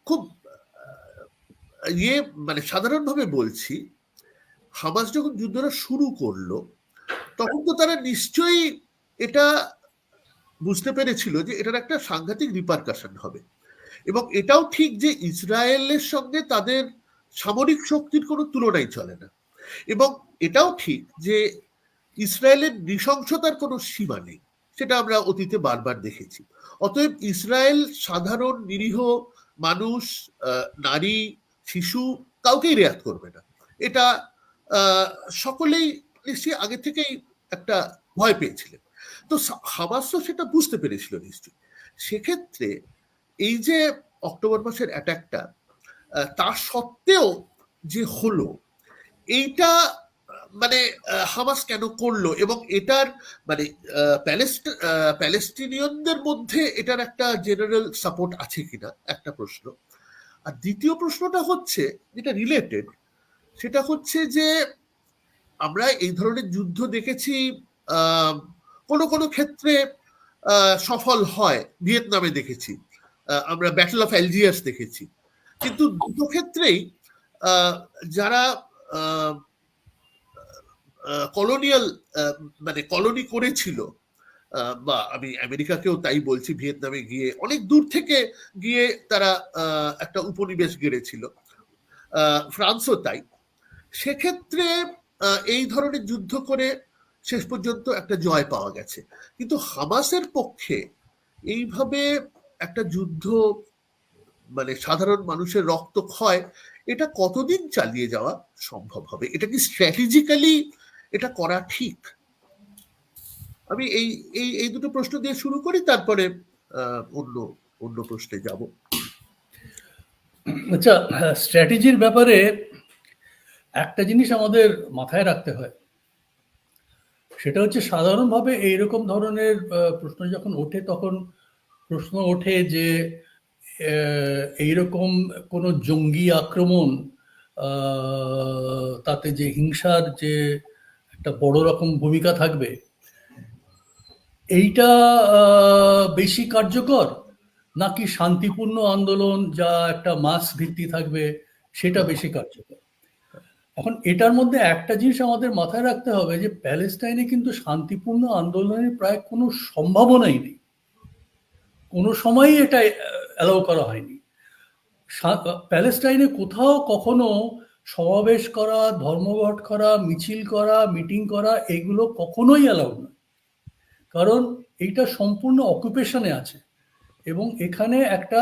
খুব ইয়ে মানে সাধারণভাবে বলছি, হামাস যখন যুদ্ধটা শুরু করলো তখন তো তারা নিশ্চয়ই এটা বুঝতে পেরেছিল যে এটার একটা সাংঘাতিক রিপারকাশন হবে, এবং এটাও ঠিক যে ইসরায়েলের সঙ্গে তাদের সামরিক শক্তির কোনো তুলনাই চলে না, এবং এটাও ঠিক যে ইসরায়েলের নৃশংসতার কোনো সীমা নেই, সেটা আমরা অতীতে বারবার দেখেছি। অতএব ইসরায়েল সাধারণ নিরীহ মানুষ, নারী, শিশু কাউকেই রেয়াত করবে না, এটা সকলেই নিশ্চয়ই আগে থেকেই একটা ভয় পেয়েছিলেন। তো হামাসও সেটা বুঝতে পেরেছিল নিশ্চয়ই। সেক্ষেত্রে এই যে অক্টোবর মাসের অ্যাটাকটা, তা সত্ত্বেও যে হলো, এইটা মানে হামাস কেন করলো, এবং এটার মানে প্যালেস্টিনিয়ানদের মধ্যে এটার একটা জেনারেল সাপোর্ট আছে কিনা, একটা প্রশ্ন। আর দ্বিতীয় প্রশ্নটা হচ্ছে যেটা রিলেটেড, সেটা হচ্ছে যে আমরা এই ধরনের যুদ্ধ দেখেছি, কোনো কোনো ক্ষেত্রে সফল হয়, ভিয়েতনামে দেখেছি, আমরা ব্যাটল অফ অ্যালজিয়ার্স দেখেছি, কিন্তু দুটো ক্ষেত্রেই যারা কলোনিয়াল মানে কলোনি করেছিল, বা আমি আমেরিকাকেও তাই বলছি, ভিয়েতনামে গিয়ে অনেক দূর থেকে গিয়ে তারা একটা উপনিবেশ গড়েছিল, ফ্রান্সও তাই, সেক্ষেত্রে এই ধরনের যুদ্ধ করে শেষ পর্যন্ত একটা জয় পাওয়া গেছে। কিন্তু হামাসের পক্ষে এইভাবে একটা যুদ্ধ, মানে সাধারণ মানুষের রক্তক্ষয়, এটা কতদিন চালিয়ে যাওয়া সম্ভব হবে? এটা কি স্ট্র্যাটেজিক্যালি এটা করা ঠিক? আমি এই এই এই দুটো প্রশ্ন দিয়ে শুরু করি, তারপরে অন্য অন্য প্রশ্নে যাব। আচ্ছা, স্ট্র্যাটেজির ব্যাপারে একটা জিনিস আমাদের মাথায় রাখতে হয়, সেটা হচ্ছে সাধারণভাবে এইরকম ধরনের প্রশ্ন যখন ওঠে, তখন প্রশ্ন ওঠে যে এইরকম কোনো জঙ্গি আক্রমণ, তাতে যে হিংসার যে একটা বড় রকম ভূমিকা থাকবে, এইটা বেশি কার্যকর, নাকি শান্তিপূর্ণ আন্দোলন যা একটা মাস ভিত্তি থাকবে সেটা বেশি কার্যকর? এখন এটার মধ্যে একটা জিনিস আমাদের মাথায় রাখতে হবে, যে প্যালেস্টাইনে কিন্তু শান্তিপূর্ণ আন্দোলনের প্রায় কোনো সম্ভাবনাই নেই, কোনো সময়ই এটা অ্যালাউ করা হয়নি। প্যালেস্টাইনে কোথাও কখনো সমাবেশ করা, ধর্মঘট করা, মিছিল করা, মিটিং করা, এগুলো কখনোই অ্যালাউ না, কারণ এইটা সম্পূর্ণ অকুপেশনে আছে, এবং এখানে একটা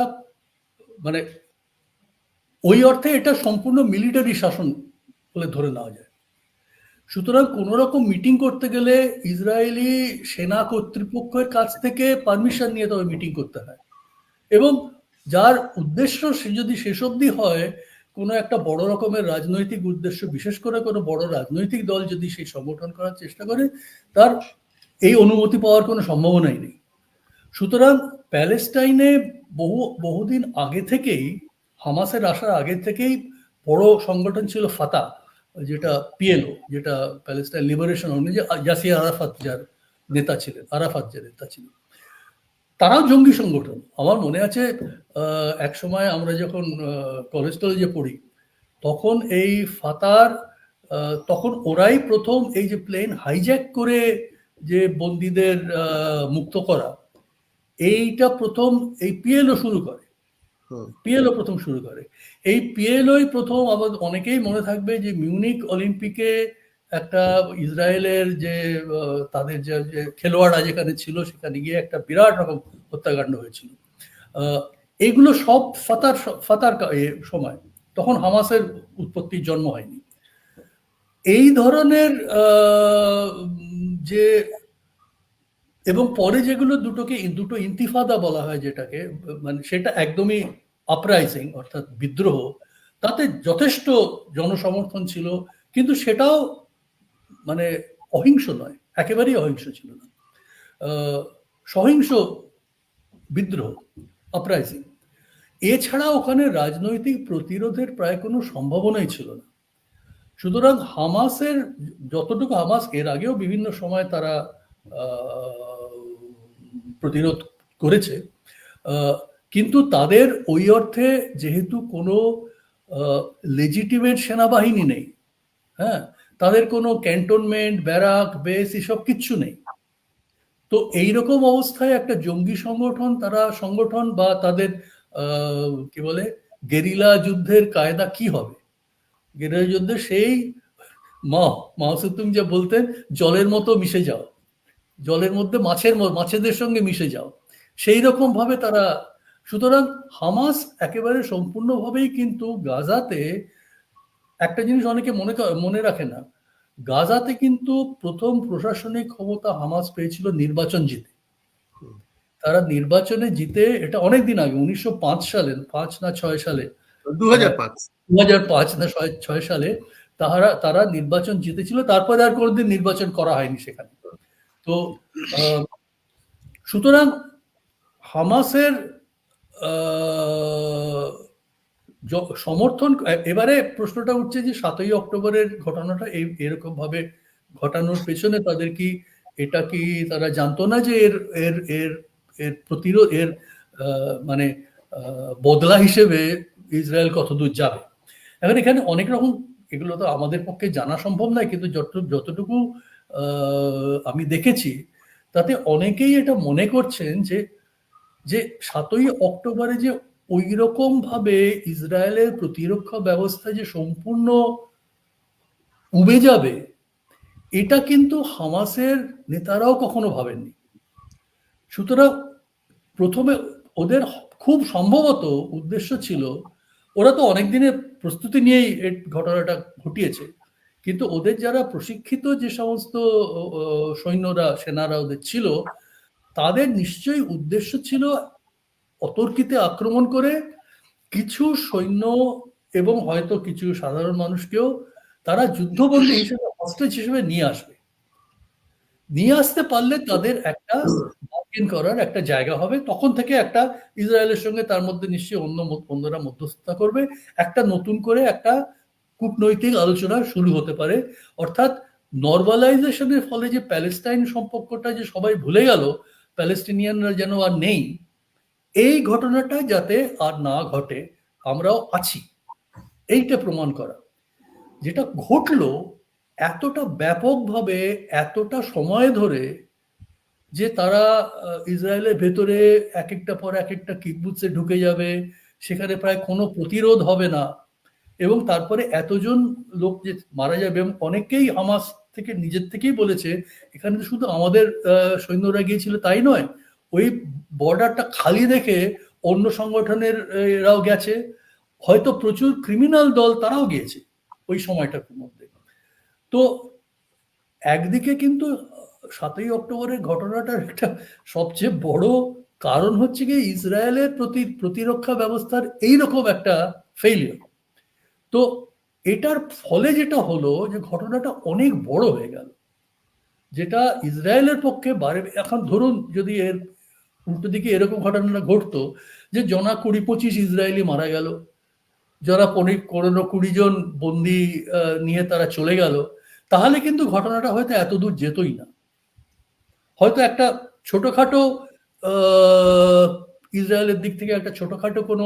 মানে ওই অর্থে এটা সম্পূর্ণ মিলিটারি শাসন বলে ধরে নেওয়া যায়। সুতরাং কোন রকম মিটিং করতে গেলে ইসরায়েলি সেনা কর্তৃপক্ষের কাছ থেকে পারমিশন নিয়ে তবে মিটিং করতে হয়, এবং যার উদ্দেশ্য সে যদি শেষ অবধি হয় কোনো একটা বড় রকমের রাজনৈতিক উদ্দেশ্য, বিশেষ করে কোনো বড় রাজনৈতিক দল যদি সেই সংগঠন করার চেষ্টা করে, তার এই অনুমতি পাওয়ার কোনো সম্ভাবনাই নেই। সুতরাং প্যালেস্টাইনে বহুদিন আগে থেকেই, হামাসের আসার আগে থেকেই বড় সংগঠন ছিল ফাতা, যেটা পিএলও, যেটা প্যালেস্টাইন লিবারেশন আর্মি, যে ইয়াসির আরাফাত যার নেতা ছিলেন, তারাও জঙ্গি সংগঠন। আমার মনে আছে এক সময় আমরা যখন কলেজ টলেজে পড়ি, তখন এই ফাতার, তখন ওরাই প্রথম এই যে প্লেন হাইজ্যাক করে যে বন্দীদের মুক্ত করা, এইটা প্রথম এই পিএলও শুরু করে। এই পিএলওই প্রথম, আমাদের অনেকেই মনে থাকবে যে মিউনিক অলিম্পিকে একটা ইসরায়েলের যে তাদের যে খেলোয়াড়রা যেখানে ছিল, সেখানে গিয়ে একটা বিরাট রকম হত্যাকাণ্ড হয়েছিল। এইগুলো সব ফাতার সময়, তখন হামাসের উৎপত্তির জন্ম হয়নি। এই ধরনের যে, এবং পরে যেগুলো দুটো ইন্তিফাদা বলা হয় যেটাকে, মানে সেটা একদমই আপরাইজিং অর্থাৎ বিদ্রোহ, তাতে যথেষ্ট জনসমর্থন ছিল, কিন্তু সেটাও মানে অহিংস নয়, একেবারেই অহিংস ছিল না, সহিংস বিদ্রোহ, আপরাইজিং। এছাড়া ওখানে রাজনৈতিক প্রতিরোধের প্রায় কোনো সম্ভাবনাই ছিল না। সুতরাং হামাসের যতটুকু, হামাস এর আগেও বিভিন্ন সময় তারা প্রতিরোধ করেছে, কিন্তু তাদের ওই অর্থে যেহেতু কোনো লেজিটিমেট সেনাবাহিনী নেই, হ্যাঁ, তাদের কোনো ক্যান্টনমেন্ট, ব্যারাক, বেস এসব কিচ্ছু নেই। তো এইরকম অবস্থায় একটা জঙ্গি সংগঠন বা তাদের কি বলে গেরিলা যুদ্ধের কায়দা কি হবে? গেরিলা যুদ্ধে সেই মাও সেতুং যে বলতেন, জলের মতো মিশে যাও, জলের মধ্যে মাছেদের সঙ্গে মিশে যাও, সেই রকম ভাবে তারা। সুতরাং হামাস একেবারে সম্পূর্ণভাবেই কিন্তু গাজাতে একটা জিনিস অনেকে মনে রাখে না, গাজাতে কিন্তু প্রথম প্রশাসনিক ক্ষমতা হামাস পেয়েছিল নির্বাচন জিতে। তারা নির্বাচনে জিতে, এটা অনেকদিন আগে 1905 সালে, 5 না 6 সালে, 2005 না 6 সালে তারা নির্বাচন জিতেছিল। তারপরে আর কোনোদিন নির্বাচন করা হয়নি সেখানে। তো সুতরাং হামাসের সমর্থন, এবারে প্রশ্নটা উঠছে যে 7ই অক্টোবরের ঘটনাটা এরকম ভাবে ঘটানোর পেছনে তাদের কি, এটা কি তারা জানতো না যে এর এর এর এর প্রতিরোধ, এর মানে বদলা হিসেবে ইসরায়েল কতদূর যাবে? এখন এখানে অনেক রকম, এগুলো তো আমাদের পক্ষে জানা সম্ভব নয়, কিন্তু যতটুকু আমি দেখেছি তাতে অনেকেই এটা মনে করছেন যে 7ই অক্টোবরে যে ওই রকম ভাবে ইসরায়েলের প্রতিরক্ষা ব্যবস্থা যে সম্পূর্ণ উবে যাবে, এটা কিন্তু হামাসের নেতারাও কখনো ভাবেননি। সুতরাং প্রথমে ওদের খুব সম্ভবত উদ্দেশ্য ছিল, ওরা তো অনেক দিনের প্রস্তুতি নিয়েই এই ঘটনাটা ঘটিয়েছে, কিন্তু ওদের যারা প্রশিক্ষিত যে সমস্ত সেনারা ওদের ছিল, তাদের নিশ্চয়ই উদ্দেশ্য ছিল অতর্কিতে আক্রমণ করে কিছু সৈন্য এবং হয়তো কিছু সাধারণ মানুষকেও তারা যুদ্ধবন্দী হিসেবে, হস্টেজ হিসেবে নিয়ে আসতে পারলে তাদের একটা বার্গেন করার একটা জায়গা হবে। তখন থেকে একটা ইসরায়েলের সঙ্গে তার মধ্যে নিশ্চয়ই অন্যরা মধ্যস্থতা করবে, একটা নতুন করে একটা কূটনৈতিক আলোচনা শুরু হতে পারে। অর্থাৎ নর্মালাইজেশনের ফলে যে প্যালেস্টাইন সম্পর্কটা যে সবাই ভুলে গেল, প্যালেস্টিনিয়ানরা যেন আর নেই, এই ঘটনাটা যাতে আর না ঘটে, আমরাও আছি, এইটা প্রমাণ করা। যেটা ঘটলো এতটা ব্যাপকভাবে, এতটা সময় ধরে, যে তারা ইসরায়েলের ভেতরে এক একটা পর এক একটা কিবুৎসে ঢুকে যাবে, সেখানে প্রায় কোনো প্রতিরোধ হবে না, এবং তারপরে এতজন লোক যে মারা যাবে। এবং অনেকেই হামাস থেকে নিজের থেকেই বলেছে, এখানে শুধু আমাদের সৈন্যরা গিয়েছিল তাই নয়, ওই বর্ডারটা খালি দেখে অন্য সংগঠনের এরাও গেছে, হয়তো প্রচুর ক্রিমিনাল দল তারাও গিয়েছে ওই সময়টার মধ্যে। তো একদিকে কিন্তু 7ই অক্টোবরের ঘটনাটার একটা সবচেয়ে বড় কারণ হচ্ছে কি ইসরায়েলের প্রতিরক্ষা ব্যবস্থার এইরকম একটা ফেইলিওর। তো এটার ফলে যেটা হলো যে ঘটনাটা অনেক বড় হয়ে গেল, যেটা ইসরায়েলের পক্ষে এখন ধরুন যদি এর উল্টো দিকে এরকম ঘটনাটা ঘটতো যে 20-25 ইসরায়েলি মারা গেল, যারা 15-20 জন বন্দি নিয়ে তারা চলে গেল, তাহলে কিন্তু ঘটনাটা হয়তো এত দূর যেতই না। হয়তো একটা ছোটখাটো ইসরায়েলের দিক থেকে একটা ছোটখাটো কোনো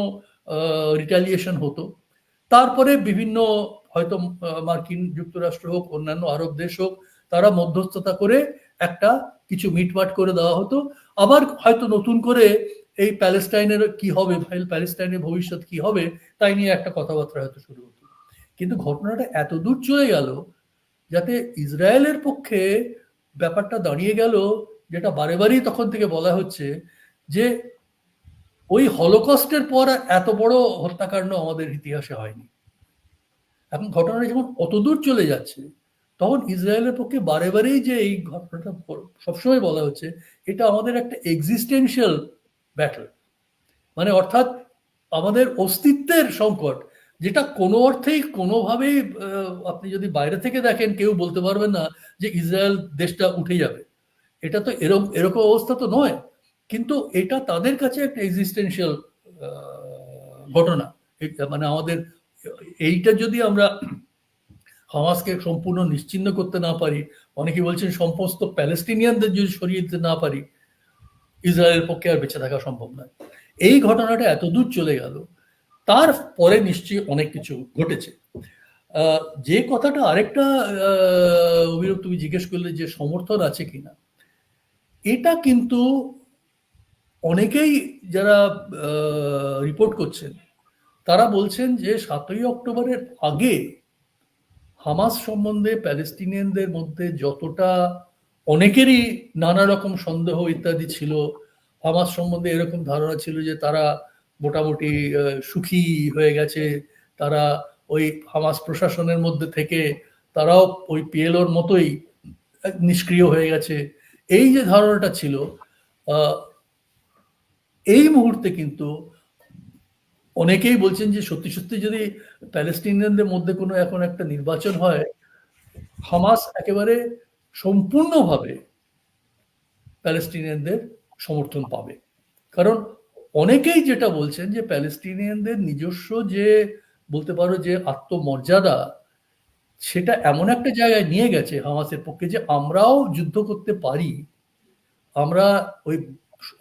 রিটালিয়েশন হতো, তারপরে বিভিন্ন হয়তো মার্কিন যুক্তরাষ্ট্র হোক, অন্যান্য আরব দেশ হোক, তারা মধ্যস্থতা করে একটা কিছু মিটমাট করে দেওয়া হতো। আবার হয়তো নতুন করে এই প্যালেস্টাইনের কি হবে, প্যালেস্টাইনের ভবিষ্যৎ কি হবে, তাই নিয়ে একটা কথাবার্তা হয়তো শুরু হতো। কিন্তু ঘটনাটা এত দূর চলে গেল যাতে ইসরায়েলের পক্ষে ব্যাপারটা দাঁড়িয়ে গেল, যেটা বারেবারই তখন থেকে বলা হচ্ছে, যে ওই হলোকস্টের পর এত বড় হত্যাকাণ্ড আমাদের ইতিহাসে হয়নি। এখন ঘটনাটা যখন অতদূর চলে যাচ্ছে, তখন ইসরায়েলের পক্ষে বারেবারেই যে এই ঘটনাটা সবসময় বলা হচ্ছে, এটা আমাদের একটা এক্সিস্টেন্সিয়াল ব্যাটল, মানে অর্থাৎ আমাদের অস্তিত্বের সংকট, যেটা কোনো অর্থেই কোনোভাবেই আপনি যদি বাইরে থেকে দেখেন কেউ বলতে পারবেন না যে ইসরায়েল দেশটা উঠে যাবে। এটা তো এরকম অবস্থা তো নয়, কিন্তু এটা তাদের কাছে একটা এক্সিস্টেন্সিয়াল ঘটনা। মানে আমাদের এইটা যদি আমরা হামাসকে সম্পূর্ণ নিশ্চিহ্ন করতে না পারি, অনেকে বলছেন সমস্ত প্যালেস্টিনিয়ানদের যদি সরিয়ে দিতে না পারি, ইসরায়েলের পক্ষে আর বেঁচে থাকা সম্ভব নয়। এই ঘটনাটা এত দূর চলে গেল, তারপরে নিশ্চয়ই অনেক কিছু ঘটেছে। যে কথাটা আরেকটা অভিরূপ তুমি জিজ্ঞেস করলে যে সমর্থন আছে কিনা, এটা কিন্তু অনেকেই যারা রিপোর্ট করছেন তারা বলছেন যে 7ই অক্টোবরের আগে হামাস সম্বন্ধে প্যালেস্টিনিয়ানদের মধ্যে যতটা অনেকেরই নানা রকম সন্দেহ ইত্যাদি ছিল, হামাস সম্বন্ধে এরকম ধারণা ছিল যে তারা মোটামুটি সুখী হয়ে গেছে, তারা ওই হামাস প্রশাসনের মধ্যে থেকে তারাও ওই পিএলওর মতোই নিষ্ক্রিয় হয়ে গেছে, এই যে ধারণাটা ছিল, এই মুহূর্তে কিন্তু অনেকেই বলছেন যে সত্যি সত্যি যদি প্যালেস্টিনিয়ানদের মধ্যে কোনো এখন একটা নির্বাচন হয়, হামাস একেবারে সম্পূর্ণভাবে প্যালেস্টিনিয়ানদের সমর্থন পাবে। কারণ অনেকেই যেটা বলছেন যে প্যালেস্টিনিয়ানদের নিজস্ব যে বলতে পারো যে আত্মমর্যাদা, সেটা এমন একটা জায়গায় নিয়ে গেছে হামাসের পক্ষে যে আমরাও যুদ্ধ করতে পারি। আমরা ওই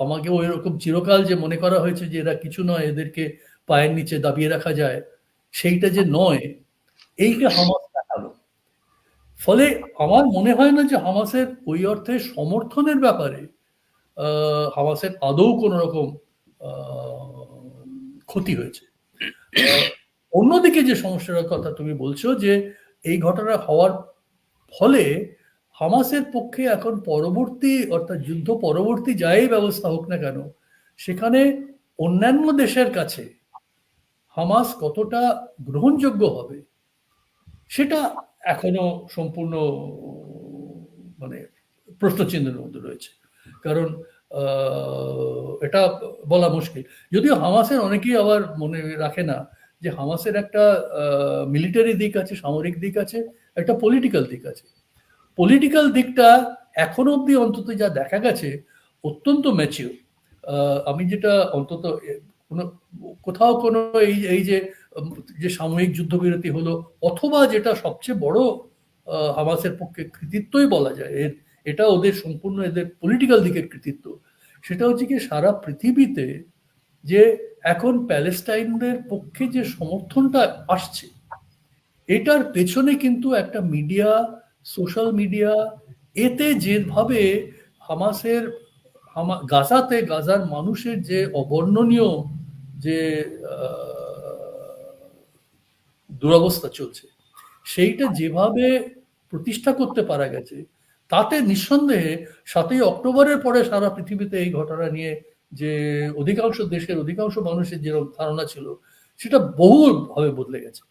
আমাকে ওই রকম চিরকাল যে মনে করা হয়েছে যে এরা কিছু নয়, এদেরকে পায়ের নিচে দাবিয়ে রাখা যায়, সেইটা যে নয়, এইটা হামাস দেখালো। ফলে আমার মনে হয় না যে হামাসের ওই অর্থে সমর্থনের ব্যাপারে হামাসের আদৌ কোনো রকম ক্ষতি হয়েছে। অন্যদিকে যে সমস্যার কথা তুমি বলছো যে এই ঘটনা হওয়ার ফলে হামাসের পক্ষে এখন পরবর্তী অর্থাৎ যুদ্ধ পরবর্তী যাই ব্যবস্থা হোক না কেন, সেখানে অন্যান্য দেশের কাছে হামাস কতটা গ্রহণযোগ্য হবে সেটা এখনো সম্পূর্ণ মানে প্রশ্নচিহ্নের মধ্যে রয়েছে। কারণ এটা বলা মুশকিল। যদিও হামাসের অনেকেই আবার মনে রাখে না যে হামাসের একটা মিলিটারি দিক আছে, সামরিক দিক আছে, একটা পলিটিক্যাল দিক আছে। পলিটিক্যাল দিকটা এখন অবধি অন্তত যা দেখা গেছে অত্যন্ত ম্যাচিওর। আমি যেটা অন্তত কোথাও কোনো এই যে সাময়িক যুদ্ধবিরতি হলো, অথবা যেটা সবচেয়ে বড় হামাসের পক্ষে কৃতিত্বই বলা যায়, এটা ওদের সম্পূর্ণ এদের পলিটিক্যাল দিকের কৃতিত্ব, সেটা হচ্ছে কি সারা পৃথিবীতে যে এখন প্যালেস্টাইনদের পক্ষে যে সমর্থনটা আসছে, এটার পেছনে কিন্তু একটা মিডিয়া, সোশ্যাল মিডিয়া, এতে যেভাবে হামাসের গাজার মানুষের যে অবর্ণনীয় যে দুরবস্থা চলছে, সেইটা যেভাবে প্রতিষ্ঠা করতে পারা গেছে, তাতে নিঃসন্দেহে 7ই অক্টোবরের পরে সারা পৃথিবীতে এই ঘটনা নিয়ে যে অধিকাংশ দেশের অধিকাংশ মানুষের যে ধারণা ছিল সেটা বহুভাবে বদলে গেছে।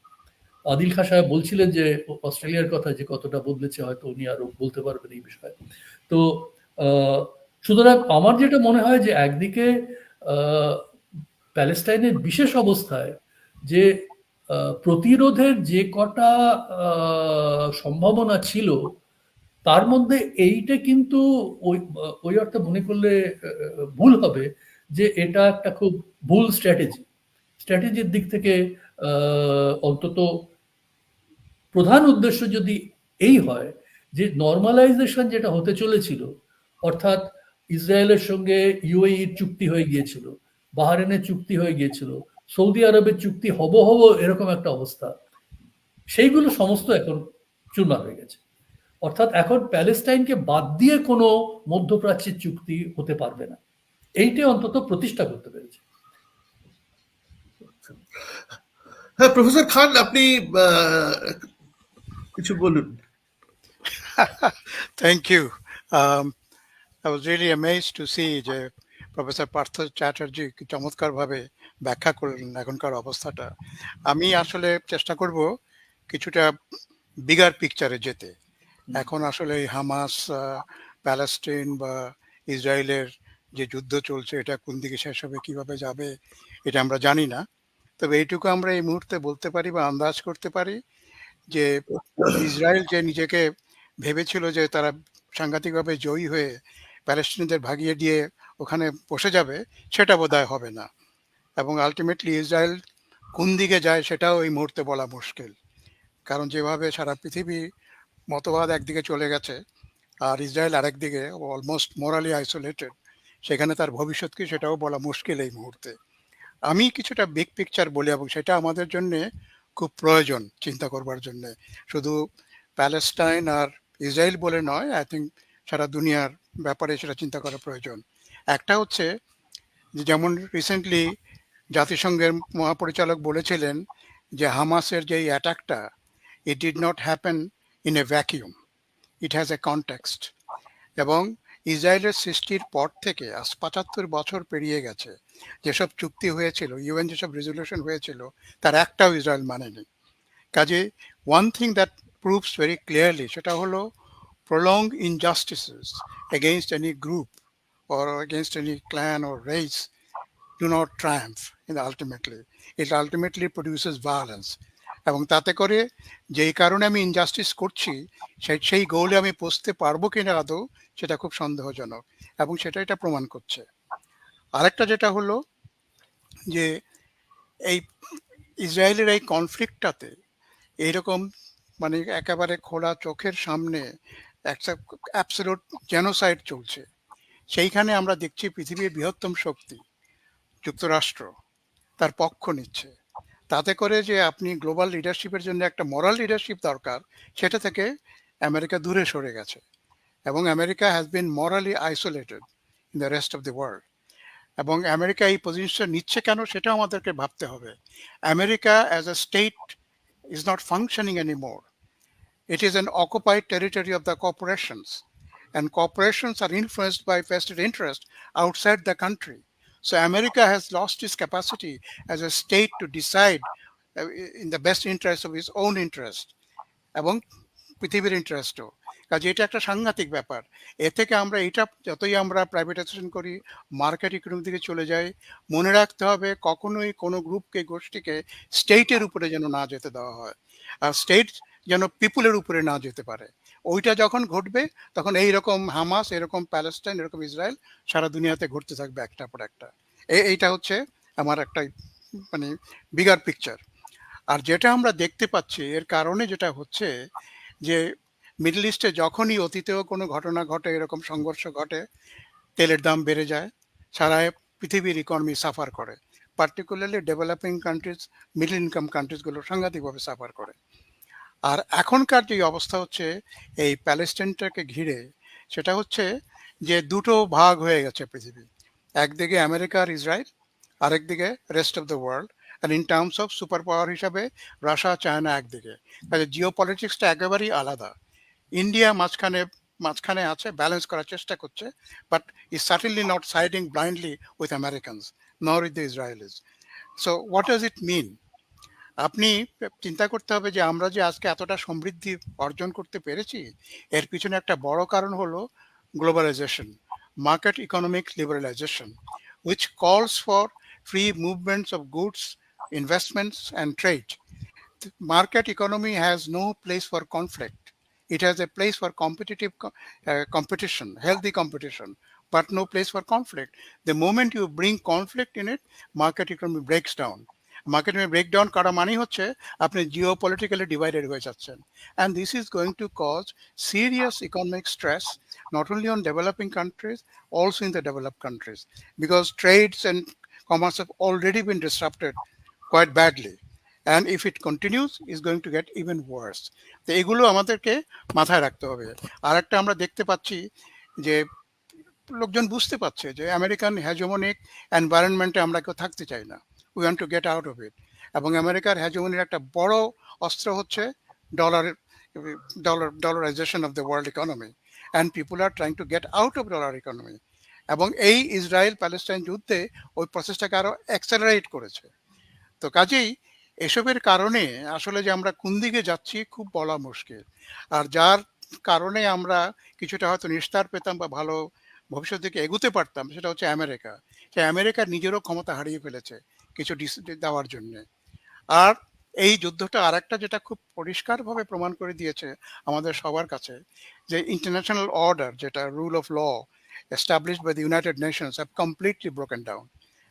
আদিল খাঁ সাহেব বলছিলেন যে অস্ট্রেলিয়ার কথা যে কতটা বদলেছে, হয়তো উনি আরো বলতে পারবেন এই বিষয়ে। তো সুতরাং আমার যেটা মনে হয় যে একদিকে প্যালেস্টাইনের বিশেষ অবস্থায় যে প্রতিরোধের যে কটা সম্ভাবনা ছিল, তার মধ্যে এইটা কিন্তু ওই অর্থে মনে করলে ভুল হবে যে এটা একটা খুব ভুল স্ট্র্যাটেজির দিক থেকে অন্তত প্রধান উদ্দেশ্য যদি এই হয় যে নর্মালাইজেশন যেটা হতে চলেছিল, অর্থাৎ ইসরায়েলের সঙ্গে ইউএইর চুক্তি হয়ে গিয়েছিল, বাহরাইনের চুক্তি হয়ে গিয়েছিল, সৌদি আরবের চুক্তি হব এরকম একটা অবস্থা, সেইগুলো সমস্ত এখন চুরমার হয়ে গেছে। অর্থাৎ এখন প্যালেস্টাইনকে বাদ দিয়ে কোনো মধ্যপ্রাচ্যের চুক্তি হতে পারবে না, এইটা অন্তত প্রতিষ্ঠা করতে পেরেছে। হ্যাঁ, প্রফেসর খান, আপনি কিছু বলুন। Thank you. I was really amazed to see যে প্রফেসর পার্থ চ্যাটার্জি কি চমৎকার ভাবে ব্যাখ্যা করলেন এখনকার অবস্থাটা। আমি আসলে চেষ্টা করব কিছুটা বিগার পিকচারে যেতে। এখন আসলে হামাস, প্যালেস্টাইন বা ইসরায়েলের যে যুদ্ধ চলছে, এটা কোন দিকে শেষ হবে, কিভাবে যাবে, এটা আমরা জানি না। তবে এইটুকু আমরা এই মুহূর্তে বলতে পারি বা আন্দাজ করতে পারি যে ইসরায়েল যে নিজেকে ভেবেছিল যে তারা সাংঘাতিকভাবে জয়ী হয়ে প্যালেস্টিনিদের ভাগিয়ে দিয়ে ওখানে বসে যাবে, সেটা বোধহয় হবে না। এবং আলটিমেটলি ইসরায়েল কোন দিকে যায় সেটাও এই মুহূর্তে বলা মুশকিল। কারণ যেভাবে সারা পৃথিবী মতবাদ একদিকে চলে গেছে আর ইসরায়েল আরেকদিকে অলমোস্ট মোরালি আইসোলেটেড, সেখানে তার ভবিষ্যৎ কি সেটাও বলা মুশকিল এই মুহূর্তে। আমি কিছুটা বিগ পিকচার বলি এবং সেটা আমাদের জন্য খুব প্রয়োজন চিন্তা করবার জন্য। শুধু প্যালেস্টাইন আর ইসরায়েল বলে নয়, আই থিঙ্ক সারা দুনিয়ার ব্যাপারে সেটা চিন্তা করা প্রয়োজন। একটা হচ্ছে যে যেমন রিসেন্টলি জাতিসংঘের মহাপরিচালক বলেছিলেন যে হামাসের যে অ্যাটাকটা, it did not happen in a vacuum, it has a context. এবং ইসরায়েলের সৃষ্টির পর থেকে আজ ৭৫ বছর পেরিয়ে গেছে, যেসব চুক্তি হয়েছিল, ইউএন যেসব রেজলিউশন হয়েছিল, তার একটাও ইসরায়েল মানেনি। কাজে one thing that proves very clearly, সেটা হলো prolonged injustices against any group or against any clan or race do not triumph ultimately. It ultimately produces violence. এবং তাতে করে যেই কারণে আমি ইনজাস্টিস করছি সেই গোলে আমি পৌঁছতে পারবো কিনা আদৌ, সেটা খুব সন্দেহজনক, এবং সেটা এটা প্রমাণ করছে। আরেকটা যেটা হলো যে এই ইসরায়েলের এই কনফ্লিক্টটাতে এইরকম মানে একেবারে খোলা চোখের সামনে একটা অ্যাবসলিউট জেনোসাইড চলছে। সেইখানে আমরা দেখছি পৃথিবীর বৃহত্তম শক্তি যুক্তরাষ্ট্র তার পক্ষ নিচ্ছে। তাতে করে যে আপনি গ্লোবাল লিডারশিপের জন্য একটা মরাল লিডারশিপ দরকার, সেটা থেকে আমেরিকা দূরে সরে গেছে, এবং America has been morally isolated in the rest of the world. এবং আমেরিকা এই পজিশন নিচ্ছে কেন, সেটাও আমাদেরকে ভাবতে হবে। America as a state is not functioning anymore. It is an occupied territory of the corporations, and corporations are influenced by vested interest outside the country. So America has lost its capacity as a state to decide in the best interest of its own interest এবং পৃথিবীর ইন্টারেস্টও। কাজে এটা একটা সাংঘাতিক ব্যাপার। এ থেকে আমরা এটা যতই আমরা প্রাইভেটাইজেশন করি, মার্কেট ইকোনমির দিকে চলে যাই, মনে রাখতে হবে কখনোই কোনো গ্রুপকে, গোষ্ঠীকে স্টেটের উপরে যেন না যেতে দেওয়া হয়, আর স্টেট যেন পিপুলের উপরে না যেতে পারে। ওইটা যখন ঘটবে তখন এইরকম হামাস, এরকম প্যালেস্টাইন, এরকম ইসরায়েল সারা দুনিয়াতে ঘটতে থাকবে একটার পর একটা। এইটা হচ্ছে আমার একটা মানে বিগার পিকচার। আর যেটা আমরা দেখতে পাচ্ছি এর কারণে যেটা হচ্ছে যে মিডল ইস্টে যখনই অতীতেও কোনো ঘটনা ঘটে, এরকম সংঘর্ষ ঘটে, তেলের দাম বেড়ে যায়, সারা পৃথিবীর ইকোনমি সাফার করে, particularly developing countries, middle income কান্ট্রিজগুলো সাংঘাতিকভাবে সাফার করে। আর এখনকার যে অবস্থা হচ্ছে এই প্যালেস্টাইনটাকে ঘিরে, সেটা হচ্ছে যে দুটো ভাগ হয়ে গেছে পৃথিবী, একদিকে আমেরিকা আর ইসরায়েল, আরেকদিকে রেস্ট অফ দ্য ওয়ার্ল্ড। আর in terms of super power হিসাবে রাশিয়া, চায়না একদিকে। কাজে জিও পলিটিক্সটা একেবারেই আলাদা। ইন্ডিয়া মাঝখানে আছে, ব্যালেন্স করার চেষ্টা করছে, but is certainly not siding blindly with Americans nor with the Israelis. So what does it mean? আপনি চিন্তা করতে হবে যে আমরা যে আজকে এতটা সমৃদ্ধি অর্জন করতে পেরেছি, এর পিছনে একটা বড় কারণ হলো globalisation, market economic liberalisation, which calls for free movements of goods, investments and trade. The market economy has no place for conflict. It has a place for competitive competition, healthy competition, but no place for conflict. The moment you bring conflict in it, market economy breaks down. Market economy breakdown করা মানে হচ্ছে আপনি geopolitically divided হয়ে যাচ্ছেন, and this is going to cause serious economic stress not only on developing countries, also in the developed countries, because trades and commerce have already been disrupted quite badly, and if it continues is going to get even worse. তো এগুলো আমাদেরকে মাথায় রাখতে হবে। আর একটা আমরা দেখতে পাচ্ছি যে লোকজন বুঝতে পারছে যে আমেরিকান হ্যাজমনিক এনভায়রনমেন্টে আমরা কেউ থাকতে চাই না, we want to get out of it. এবং আমেরিকার হ্যাজমনির একটা বড় অস্ত্র হচ্ছে dollarisation of the world economy, and people are trying to get out of dollar economy. এবং এই ইসরায়েল প্যালেস্টাইন যুদ্ধে ওই প্রসেসটাকে আরো অ্যাক্সেলারেট করেছে। তো কাজেই এসবের কারণে আসলে যে আমরা কোন দিকে যাচ্ছি খুব বলা মুশকিল। আর যার কারণে আমরা কিছুটা হয়তো নিস্তার পেতাম বা ভালো ভবিষ্যৎ দিকে এগুতে পারতাম, সেটা হচ্ছে আমেরিকা। সে আমেরিকার নিজেরও ক্ষমতা হারিয়ে ফেলেছে কিছু দেওয়ার জন্য। আর এই যুদ্ধটা আরেকটা যেটা খুব পরিষ্কারভাবে প্রমাণ করে দিয়েছে আমাদের সবার কাছে, যে ইন্টারন্যাশনাল অর্ডার, যেটা rule of law established by the United Nations, have completely broken down,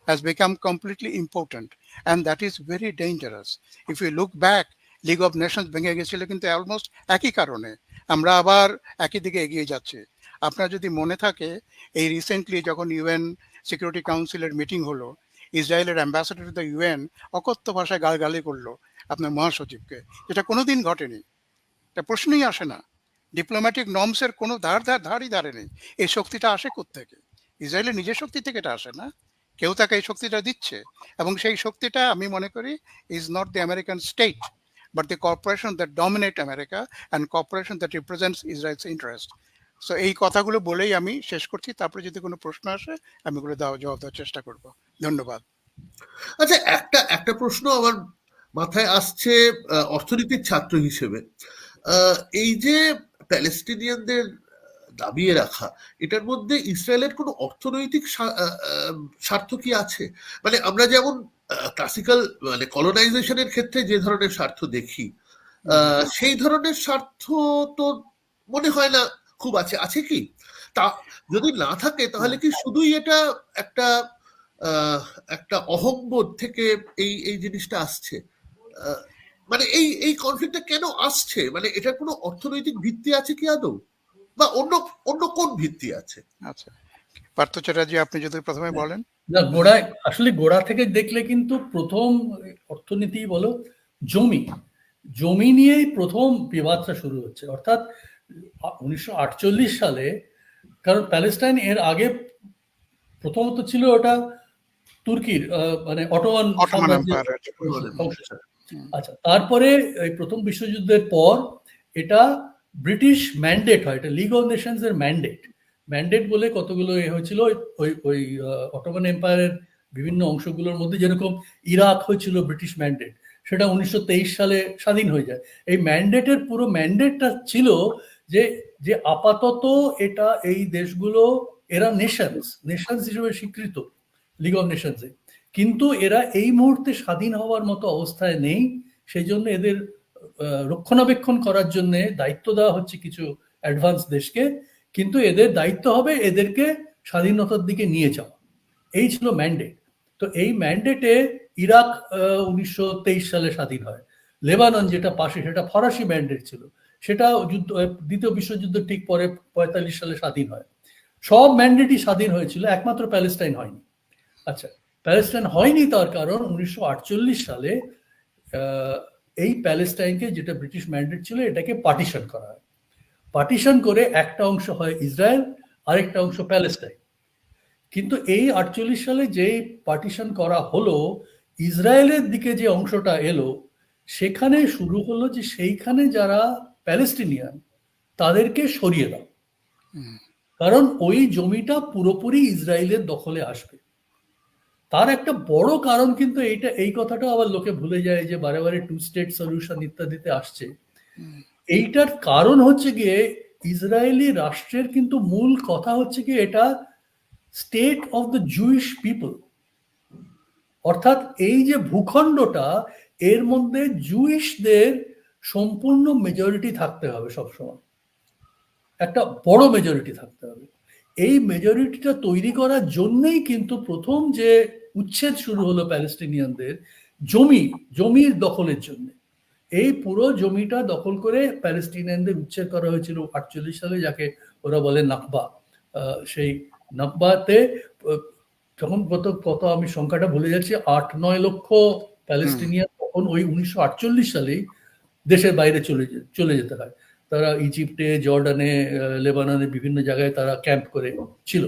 has become completely impotent, and that is very dangerous. If you look back, League of Nations ভেঙে গেছিল কিন্তু অলমোস্ট একই কারণে, আমরা আবার একই দিকে এগিয়ে যাচ্ছি। আপনার যদি মনে থাকে, এই রিসেন্টলি যখন ইউএন সিকিউরিটি কাউন্সিলের মিটিং হলো, ইসরায়েলের অ্যাম্বাসেডর টু দ্য ইউএন অকথ্য ভাষায় গালাগালি করলো আপনার মহাসচিবকে, যেটা কোনোদিন ঘটেনি। এটা প্রশ্নই আসে না। ডিপ্লোম্যাটিক নর্মসের কোনো ধারই ধারে নেই। এই শক্তিটা আসে কোত্থেকে? ইসরায়েলের নিজের শক্তি থেকে এটা আসে না, কেউ তাকে এই শক্তিটা দিচ্ছে। এবং সেই শক্তিটা আমি মনে করি is not the American state, but the corporation that dominate America and corporation that represents Israel's interest. So এই কথাগুলো বলেই আমি শেষ করছি। তারপরে যদি কোনো প্রশ্ন আসে আমি ওগুলো জবাব দেওয়ার চেষ্টা করব। ধন্যবাদ। আচ্ছা, একটা একটা প্রশ্ন আমার মাথায় আসছে অর্থনীতির ছাত্র হিসেবে। এই যে প্যালেস্টিনিয়ানদের দাবিয়ে রাখা, এটার মধ্যে ইসরায়েলের কোনো অর্থনৈতিক স্বার্থ কি আছে? মানে আমরা যেমন ক্লাসিক্যাল মানে কলোনাইজেশনের ক্ষেত্রে যে ধরনের স্বার্থ দেখি, সেই ধরনের স্বার্থ তো মনে হয় না খুব আছে। আছে কি? তা যদি না থাকে তাহলে কি শুধুই এটা একটা একটা অহংবোধ থেকে এই এই জিনিসটা আসছে? মানে এই এই কনফ্লিক্টটা কেন আসছে? মানে এটার কোনো অর্থনৈতিক ভিত্তি আছে কি আদৌ, বা অন্য অন্য কোন ভিত্তি আছে? আচ্ছা, পার্থ চ্যাটার্জি আপনি যদি প্রথমে বলেন। না, আসলে গোড়া থেকে দেখলে কিন্তু প্রথম অর্থনীতি বলো, জমি নিয়েই প্রথম বিবাদটা শুরু হচ্ছে। অর্থাৎ 1948 সালে, কারণ প্যালেস্টাইন এর আগে প্রথমত ছিল ওটা তুর্কির মানে অটোমান সাম্রাজ্যের অংশ। আচ্ছা, তারপরে এই প্রথম বিশ্বযুদ্ধের পর এটা ব্রিটিশ ম্যান্ডেট হয়, এটা লিগ অফ নেশনস এর ম্যান্ডেট বলে কতগুলো হয়েছিল ওই অটোমান এম্পায়ারের বিভিন্ন অংশগুলোর মধ্যে, যেরকম ইরাক হয়েছিল ব্রিটিশ ম্যান্ডেট, সেটা 1923 সালে স্বাধীন হয়ে যায়। এই ম্যান্ডেটের পুরো ম্যান্ডেটটা ছিল যে আপাতত এটা এই দেশগুলো এরা নেশনস হিসেবে স্বীকৃত লিগ অফ নেশনসে, কিন্তু এরা এই মুহূর্তে স্বাধীন হওয়ার মতো অবস্থায় নেই। সেই জন্য এদের রক্ষণাবেক্ষণ করার জন্য দায়িত্ব দেওয়া হচ্ছে কিছু অ্যাডভান্স দেশকে, কিন্তু এদের দায়িত্ব হবে এদেরকে স্বাধীনতার দিকে নিয়ে যাওয়া। এই ছিল ম্যান্ডেট। তো এই ম্যান্ডেটে ইরাক 1923 সালে স্বাধীন হয়। লেবানন যেটা পাশে, সেটা ফরাসি ম্যান্ডেট ছিল, সেটা দ্বিতীয় বিশ্বযুদ্ধের ঠিক পরে 45 সালে স্বাধীন হয়। সব ম্যান্ডেটই স্বাধীন হয়েছিল, একমাত্র প্যালেস্টাইন হয়নি। আচ্ছা, প্যালেস্টাইন হয়নি তার কারণ 1948 সালে এই প্যালেস্টাইনকে, যেটা ব্রিটিশ ম্যান্ডেট ছিল, এটাকে পার্টিশন করা হয়। পার্টিশন করে একটা অংশ হয় ইসরায়েল, আরেকটা অংশ প্যালেস্টাইন। কিন্তু এই 48 সালে যে পার্টিশন করা হলো, ইসরায়েলের দিকে যে অংশটা এলো, সেখানে শুরু হলো যে সেইখানে যারা প্যালেস্টিনিয়ান তাদেরকে সরিয়ে দাও, কারণ ওই জমিটা পুরোপুরি ইসরায়েলের দখলে আসবে। তার একটা বড় কারণ কিন্তু এই কথাটা আবার লোকে ভুলে যায়, যে বারে বারে 2 স্টেট সলিউশন ইত্যাদিতে আসছে। এইটার কারণ হচ্ছে গিয়ে ইসরায়েলি রাষ্ট্রের কিন্তু মূল কথা হচ্ছে কি, এটা state of the Jewish people. অর্থাৎ এই যে ভূখণ্ডটা, এর মধ্যে জুইশদের সম্পূর্ণ মেজরিটি থাকতে হবে, সবসময় একটা বড় মেজরিটি থাকতে হবে। এই মেজরিটিটা তৈরি করার জন্যই কিন্তু প্রথম যে উচ্ছেদ শুরু হলো প্যালেস্টিনিয়ানদের জমির দখলের জন্য। এই পুরো জমিটা দখল করে প্যালেস্টিনিয়ানদের উচ্ছেদ করা হয়েছিল 48 সালে, যাকে ওরা বলে নাকবা। সেই নাকবাতে যখন কত আমি সংখ্যাটা ভুলে যাচ্ছি, 8-9 লক্ষ প্যালেস্টিনিয়ান তখন ওই 1948 সালেই দেশের বাইরে চলে যেতে হয়। তারা ইজিপ্টে, জর্ডানে, লেবাননে বিভিন্ন জায়গায় তারা ক্যাম্প করে ছিল।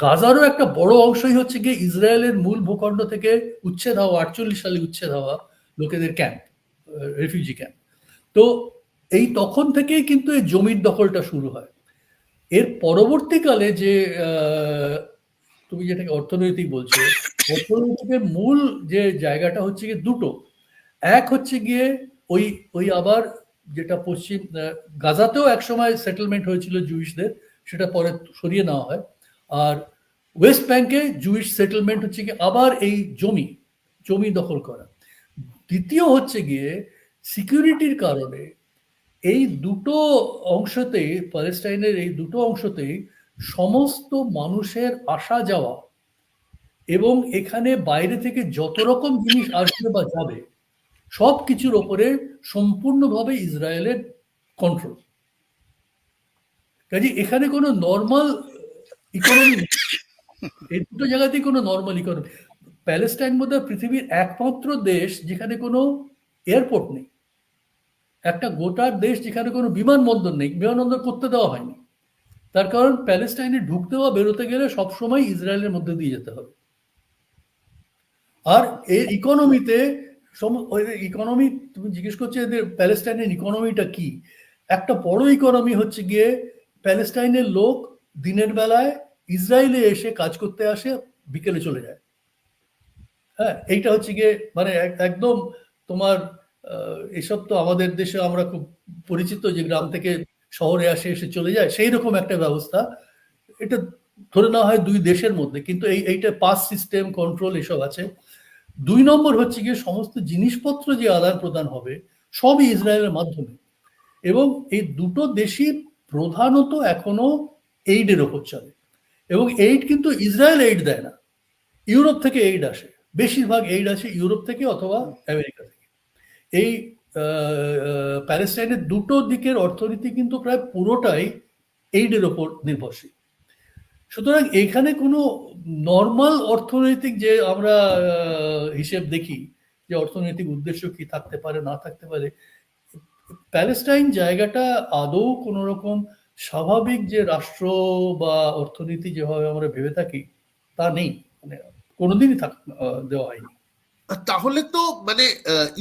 গাজারও একটা বড় অংশই হচ্ছে গিয়ে ইসরায়েলের মূল ভূখণ্ড থেকে উচ্ছেদ হওয়া, 48 সালে উচ্ছেদ হওয়া লোকেদের ক্যাম্প, রেফিউজি ক্যাম্প। তো এই তখন থেকেই কিন্তু এই জমির দখলটা শুরু হয়। এর পরবর্তীকালে যে তুমি যেটাকে অর্থনৈতিক বলছো, অর্থনৈতিকের মূল যে জায়গাটা হচ্ছে গিয়ে দুটো। এক হচ্ছে গিয়ে ওই আবার যেটা পশ্চিম গাজাতেও একসময় সেটেলমেন্ট হয়েছিল জুইশদের, সেটা পরে সরিয়ে নেওয়া হয়। আর ওয়েস্ট ব্যাংকে জুইশ সেটেলমেন্ট হচ্ছে গিয়ে আবার এই জমি দখল করা। দ্বিতীয় হচ্ছে গিয়ে সিকিউরিটির কারণে এই দুটো অংশতেই, প্যালেস্টাইনের এই দুটো অংশতেই সমস্ত মানুষের আসা যাওয়া এবং এখানে বাইরে থেকে যত রকম জিনিস আসবে বা যাবে, সব কিছুর ওপরে সম্পূর্ণভাবে ইসরায়েলের কন্ট্রোল। কাজে এখানে কোনো নর্মাল ইকোনমি, এই দুটো জায়গাতেই কোনো নর্মাল ইকোনমি। প্যালেস্টাইন মধ্যে পৃথিবীর একমাত্র দেশ যেখানে কোনো এয়ারপোর্ট নেই, একটা গোটা দেশ যেখানে কোনো বিমানবন্দর নেই, বিমানবন্দর করতে দেওয়া হয়নি। তার কারণ প্যালেস্টাইনে ঢুকতে বা বেরোতে গেলে সবসময় ইসরায়েলের মধ্যে দিয়ে যেতে হবে। আর এর ইকোনমিতে ইকোনমি, তুমি জিজ্ঞেস করছো এদের প্যালেস্টাইনের ইকোনমিটা কি, একটা বড় ইকোনমি হচ্ছে গিয়ে প্যালেস্টাইনের লোক দিনের বেলায় ইসরায়েলে এসে কাজ করতে আসে, বিকেলে চলে যায়। হ্যাঁ, এইটা হচ্ছে গিয়ে মানে একদম তোমার এসব তো আমাদের দেশে আমরা খুব পরিচিত, যে গ্রাম থেকে শহরে আসে এসে চলে যায়, সেই রকম একটা ব্যবস্থা। এটা ধরে নেওয়া হয় দুই দেশের মধ্যে, কিন্তু এইটা পাস সিস্টেম কন্ট্রোল এসব আছে। 2 নম্বর হচ্ছে গিয়ে সমস্ত জিনিসপত্র যে আদান প্রদান হবে সবই ইসরায়েলের মাধ্যমে, এবং এই দুটো দেশই প্রধানত এখনো এইডের ওপর চলে, এবং এইড কিন্তু ইসরায়েল এইড দেয় না, ইউরোপ থেকে এইড আসে, বেশিরভাগ এইড আসে ইউরোপ থেকে অথবা আমেরিকা থেকে। এই প্যালেস্টাইনের দুটো দিকের অর্থনীতি কিন্তু প্রায় পুরোটাই এইডের ওপর নির্ভরশীল। সুতরাং এখানে কোনো নর্মাল অর্থনৈতিক যে আমরা হিসেব দেখি যে অর্থনৈতিক উদ্দেশ্য কি থাকতে পারে না থাকতে পারে, প্যালেস্টাইন জায়গাটা আদৌ কোনো রকম স্বাভাবিক যে রাষ্ট্র বা অর্থনীতি যেভাবে আমরা ভেবে থাকি তা নেই, মানে কোনোদিনই দেওয়া হয়নি। তাহলে তো মানে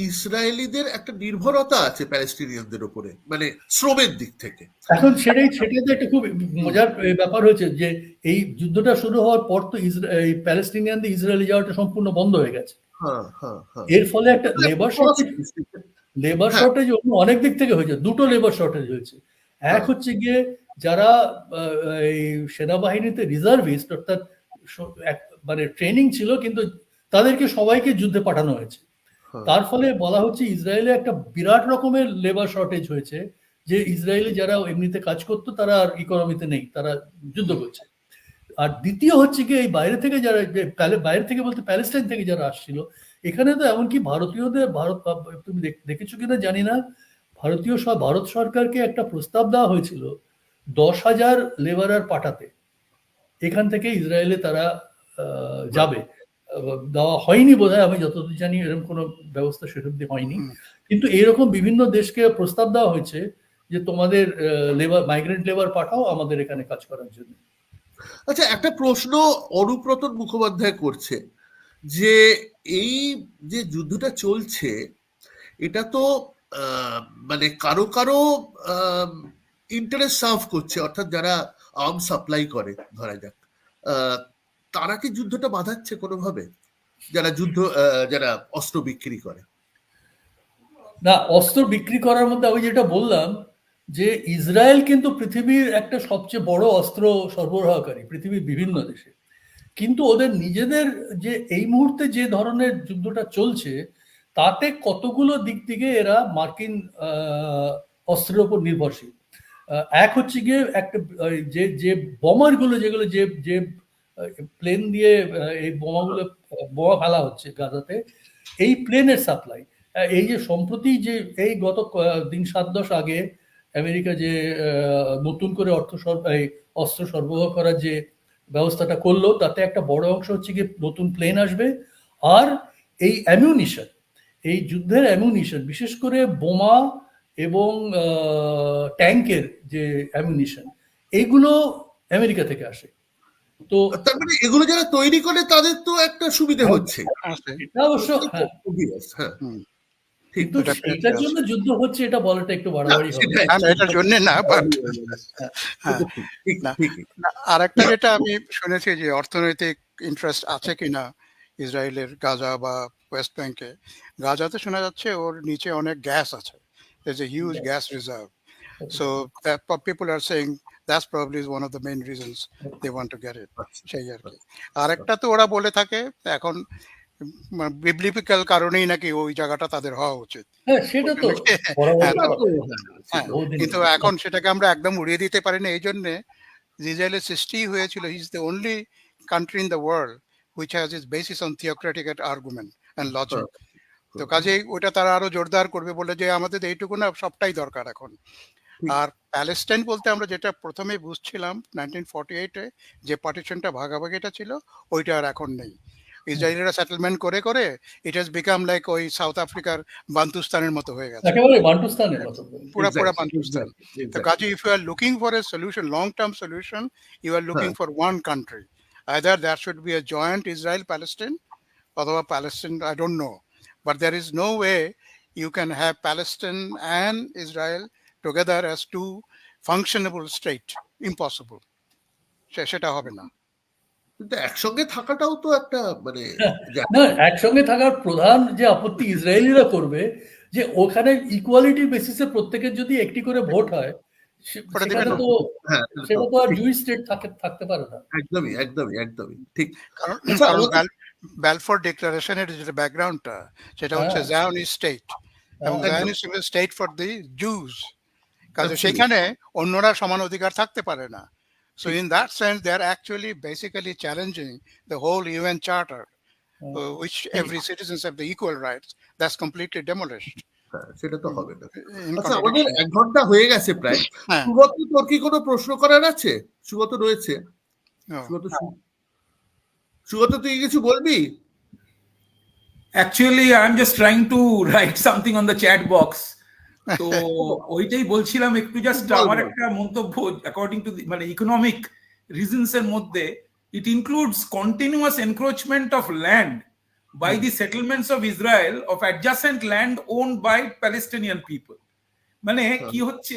ইসরায়েলিদের একটা নির্ভরতা আছে প্যালেস্টিনিয়ানদের উপরে, মানে শ্রমের দিক থেকে। এখন সেটাতে একটা খুব মজার ব্যাপার হয়েছে যে এই যুদ্ধটা শুরু হওয়ার পর তো প্যালেস্টিনিয়ানদের ইসরায়েলে যাওয়াটা সম্পূর্ণ বন্ধ হয়ে গেছে। এর ফলে একটা লেবার শর্টেজ অনেক দিক থেকে হয়েছে, দুটো লেবার শর্টেজ হয়েছে। এক হচ্ছে গিয়ে যারা এই সেনাবাহিনীতে রিজার্ভিস্ট, অর্থাৎ মানে ট্রেনিং ছিল কিন্তু তাদেরকে সবাইকে যুদ্ধে পাঠানো হয়েছে। তার ফলে বলা হচ্ছে ইসরায়েলে একটা বিরাট রকমের লেবার শর্টেজ হয়েছে, যে ইসরায়েলে যারা এমনিতে কাজ করতো তারা আর ইকোনমিতে নেই, তারা যুদ্ধ করছে। আর দ্বিতীয় হচ্ছে কি এই বাইরে থেকে যারা, বাইরে থেকে বলতে প্যালেস্টাইন থেকে যারা আসছিল, এখানে তো এমনকি ভারতীয়দের, তুমি দেখেছো কিনা জানি না, ভারত সরকারকে একটা প্রস্তাব দেওয়া হয়েছিল 10,000 লেবারার পাঠাতে, এখান থেকে ইসরায়েলে তারা যাবে। দেওয়া হয়নি বোধহয়, আমি যতদূর জানি এরকম কোনো ব্যবস্থা সেরকম হয়নি, কিন্তু এরকম বিভিন্ন দেশকে প্রস্তাব দেওয়া হয়েছে যে তোমাদের মাইগ্রেন্ট লেবার পাঠাও আমাদের এখানে কাজ করার জন্য। আচ্ছা, একটা প্রশ্ন অনুব্রত মুখোপাধ্যায় করছে যে এই যে যুদ্ধটা চলছে এটা তো মানে কারো কারো ইন্টারেস্ট সার্ভ করছে, অর্থাৎ যারা আর্ম সাপ্লাই করে ধরা যাক, তারা কি যুদ্ধটা বাধাচ্ছে কোনোভাবে, যারা অস্ত্র বিক্রি করে? না, অস্ত্র বিক্রি করার মধ্যে আমি যেটা বললাম যে ইসরায়েল কিন্তু পৃথিবীর একটা সবচেয়ে বড় অস্ত্র সরবরাহকারী পৃথিবীর বিভিন্ন দেশে, কিন্তু ওদের নিজেদের যে এই মুহূর্তে যে ধরনের যুদ্ধটা চলছে তাতে কতগুলো দিক থেকে এরা মার্কিন অস্ত্রের উপর নির্ভরশীল। এক হচ্ছে গিয়ে একটা যে বোমারগুলো, যেগুলো যে প্লেন দিয়ে এই বোমা ফেলা হচ্ছে গাজাতে, এই প্লেনের সাপ্লাই। এই যে সম্প্রতি যে এই গত দিন 7-10 আগে আমেরিকা যে নতুন করে অস্ত্র সরবরাহ করার যে ব্যবস্থাটা করলো, তাতে একটা বড় অংশ হচ্ছে গিয়ে নতুন প্লেন আসবে, আর এই অ্যামিউনিশন, এই যুদ্ধের অ্যামিউনিশন, বিশেষ করে বোমা এবং ট্যাঙ্কের যে অ্যামিউনিশন, এইগুলো আমেরিকা থেকে আসে। তো তার মানে এগুলো যারা তৈরি করে তাদের তো একটা সুবিধা হচ্ছে, এটা অবশ্য কিন্তু এটার জন্য যুদ্ধ হচ্ছে এটা বলাটা একটু বাড়াবাড়ি হবে। এটার জন্য না, বাট আরেকটা যেটা আমি শুনেছি যে অর্থনৈতিক ইন্টারেস্ট আছে কিনা ইসরায়েলের গাজা বা ওয়েস্ট ব্যাংকে। গাজাতে শোনা যাচ্ছে ওর নিচে অনেক গ্যাস আছে, there's a huge gas reserve, so that people are saying that's probably one of the main reasons they want to get it, সেই আর কি। আরেকটা তো ওরা বলে থাকে এখন বিবলিক্যাল কারণেই নাকি ওই জায়গাটা তাদের হওয়া উচিত, সেটা তো কিন্তু এখন সেটাকে আমরা একদম উড়িয়ে দিতে পারি না। এই জন্যে ইসরায়েলের সৃষ্টি হয়েছিল, he is the only country in the world which has its basis on theocratic argument and logic. তো কাজেই ওটা তারা আরো জোরদার করবে বলে যে আমাদের এইটুকু না সবটাই দরকার এখন। আর প্যালেস্টাইন বলতে আমরা যেটা প্রথমে বুঝছিলাম 1948-এ যে পার্টিশনটা ভাগাভাগিটা ছিল, ওইটা আর এখন নেই। ইসরায়েলিরা সেটেলমেন্ট করে করে ইট হ্যাজ বিকাম লাইক ওই সাউথ আফ্রিকার বান্তুস্তানের মতো হয়ে গেছে, একেবারে বান্টুস্তানের মতো। পুরা Exactly, বান্তুস্তান। exactly, তো exactly. কাজে if you are looking for a solution, long-term solution, you are looking for one country. Either there should be a joint Israel-Palestine, otherwise Palestine, I don't know. But there is no way you can have Palestine and Israel together as two functionable state. Impossible. সেটা হবে না। কিন্তু একসঙ্গে থাকাটাও তো একটা মানে না, একসঙ্গে থাকার প্রধান যে আপত্তি ইসরায়েলিরা করবে যে ওখানে ইকুয়ালিটি বেসিসে প্রত্যেকের যদি একটি করে ভোট হয়, ওটা সেখানে তো হ্যাঁ, সেটা তো আর জুইশ স্টেট থাকতে পারে না। একদমই একদমই একদমই ঠিক। কারণ আচ্ছা, ব্যালফোর ডিক্লারেশনের যেটা ব্যাকগ্রাউন্ডটা, সেটা হচ্ছে জায়নিস্ট স্টেট, এবং Zionist state for the juice. কাজে সেখানে অন্যরা সমান অধিকার থাকতে পারে না। So in that sense, they are actually basically challenging the whole UN Charter, which every citizens have the equal rights. That's completely demolished. সেটা তো হবে না। In আচ্ছা, আমাদের contradiction. 1 ঘন্টা হয়ে গেছে প্রায়। হ্যাঁ। সুগত, তোর কি কোনো প্রশ্ন করার আছে? সুগত রয়েছে? Oh. সুগত, তুই কিছু বলবি? Actually, I'm just trying to write something on the chat box. তো ওইটাই বলছিলাম, একটু জাস্ট আমার একটা মন্তব্য অ্যাকর্ডিং টু মানে ইকোনমিক রিজনস এর মধ্যে, it includes continuous encroachment of land by the settlements of Israel of adjacent land owned by Palestinian people. মানে কি হচ্ছে,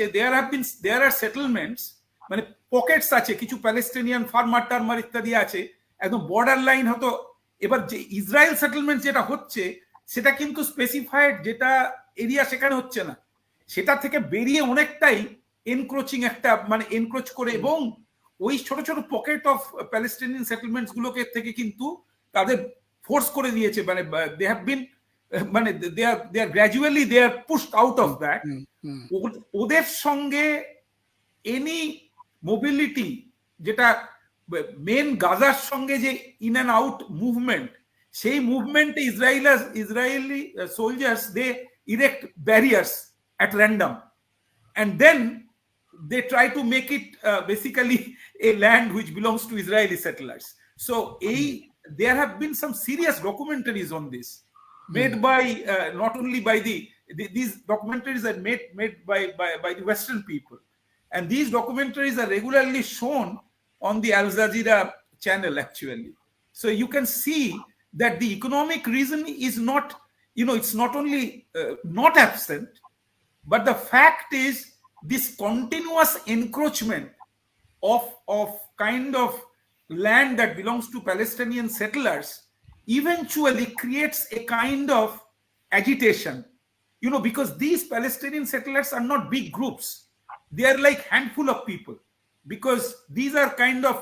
there are settlements, মানে পকেটস আছে, কিছু প্যালেস্টিনিয়ান ফার্মার টার্মার ইত্যাদি আছে, একদম বর্ডার লাইন হতো। এবার যে ইসরায়েল সেটেলমেন্ট যেটা হচ্ছে সেটা কিন্তু স্পেসিফাইড যেটা এরিয়া সেখানে হচ্ছে না, সেটা থেকে বেরিয়ে অনেকটাই এনক্রোচিং একটা মানে এনক্রোচ করে, এবং ওই ছোট ছোট পকেট অফ প্যালেস্টিনিয়ান সেটেলমেন্টস গুলোকে থেকে কিন্তু তাদের ফোর্স করে দিয়েছে, মানে দে হ্যাভ বিন মানে they are gradually they are pushed out of that. ওদের সঙ্গে এনি মোবিলিটি, যেটা মেন গাজার সঙ্গে যে ইন অ্যান্ড আউট মুভমেন্ট, সেই মুভমেন্টে Israeli soldiers they erect barriers at random, and then they try to make it basically a land which belongs to Israeli settlers. So there have been some serious documentaries on this made by not only by these documentaries are made by the Western people, and these documentaries are regularly shown on the Al Jazeera channel actually. So you can see that the economic reason is not, it's not only not absent, but the fact is this continuous encroachment of kind of land that belongs to Palestinian settlers eventually creates a kind of agitation, because these Palestinian settlers are not big groups. They are like handful of people, because these are kind of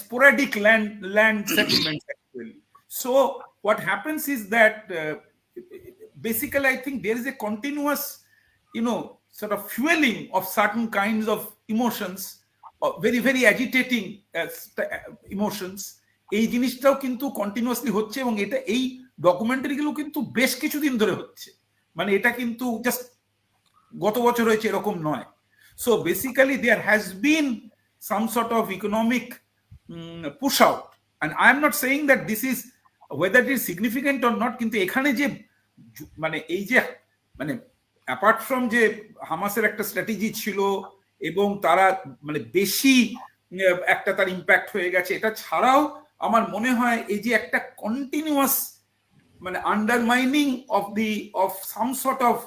sporadic land settlements actually. So what happens is that basically I think there is a continuous sort of fueling of certain kinds of emotions, very very agitating emotions. এই জিনিসটাও কিন্তু continuously হচ্ছে, এবং এটা এই documentary গুলো কিন্তু বেশ কিছুদিন ধরে হচ্ছে, মানে এটা কিন্তু জাস্ট গত বছর হয়েছে এরকম নয়। So basically there has been some sort of economic push out, and I am not saying that this is whether it is significant or not, কিন্তু এখানে যে মানে এই যে মানে অ্যাপার্ট ফ্রম যে হামাসের একটা স্ট্র্যাটেজি ছিল এবং তারা মানে বেশি একটা তার ইম্প্যাক্ট হয়ে গেছে, এটা ছাড়াও আমার মনে হয় এই যে একটা কন্টিনিউয়াস মানে undermining of some sort of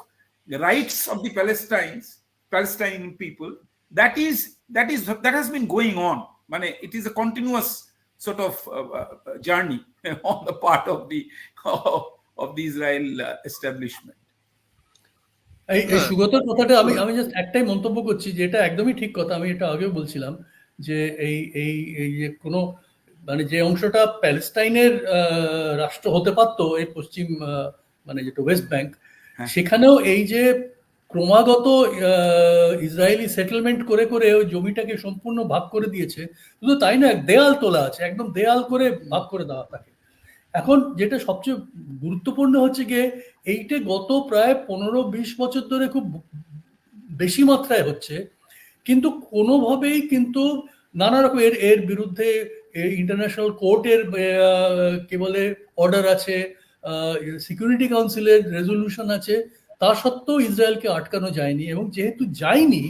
rights of the Palestine people, that has been going on. মানে it is a continuous sort of journey on the part of the Israel establishment. এই সুগতর কথাটা আমি জাস্ট একটাই মন্তব্য করছি, যে এটা একদমই ঠিক কথা। আমি এটা আগেও বলছিলাম যে এই যে কোনো মানে যে অংশটা প্যালেস্টাইনের রাষ্ট্র হতে পারতো, এই পশ্চিম মানে যেটা ওয়েস্ট ব্যাংক, সেখানেও এই যে ক্রমাগত ইসরায়েলি সেটেলমেন্ট করে করে ওই জমিটাকে সম্পূর্ণ ভাগ করে দিয়েছে। শুধু তাই না, দেয়াল তোলা আছে, একদম দেয়াল করে ভাগ করে দেওয়া থাকে। এখন যেটা সবচেয়ে গুরুত্বপূর্ণ হচ্ছে গিয়ে এইটা গত প্রায় 15-20 বছর ধরে খুব বেশি মাত্রায় হচ্ছে, কিন্তু কোনোভাবেই কিন্তু নানা রকম এর বিরুদ্ধে ইন্টারন্যাশনাল কোর্টের কি বলে অর্ডার আছে, সিকিউরিটি কাউন্সিলের রেজলিউশন আছে, তা সত্ত্বেও ইসরায়েলকে আটকানো যায়নি। এবং যেহেতু যায়নি,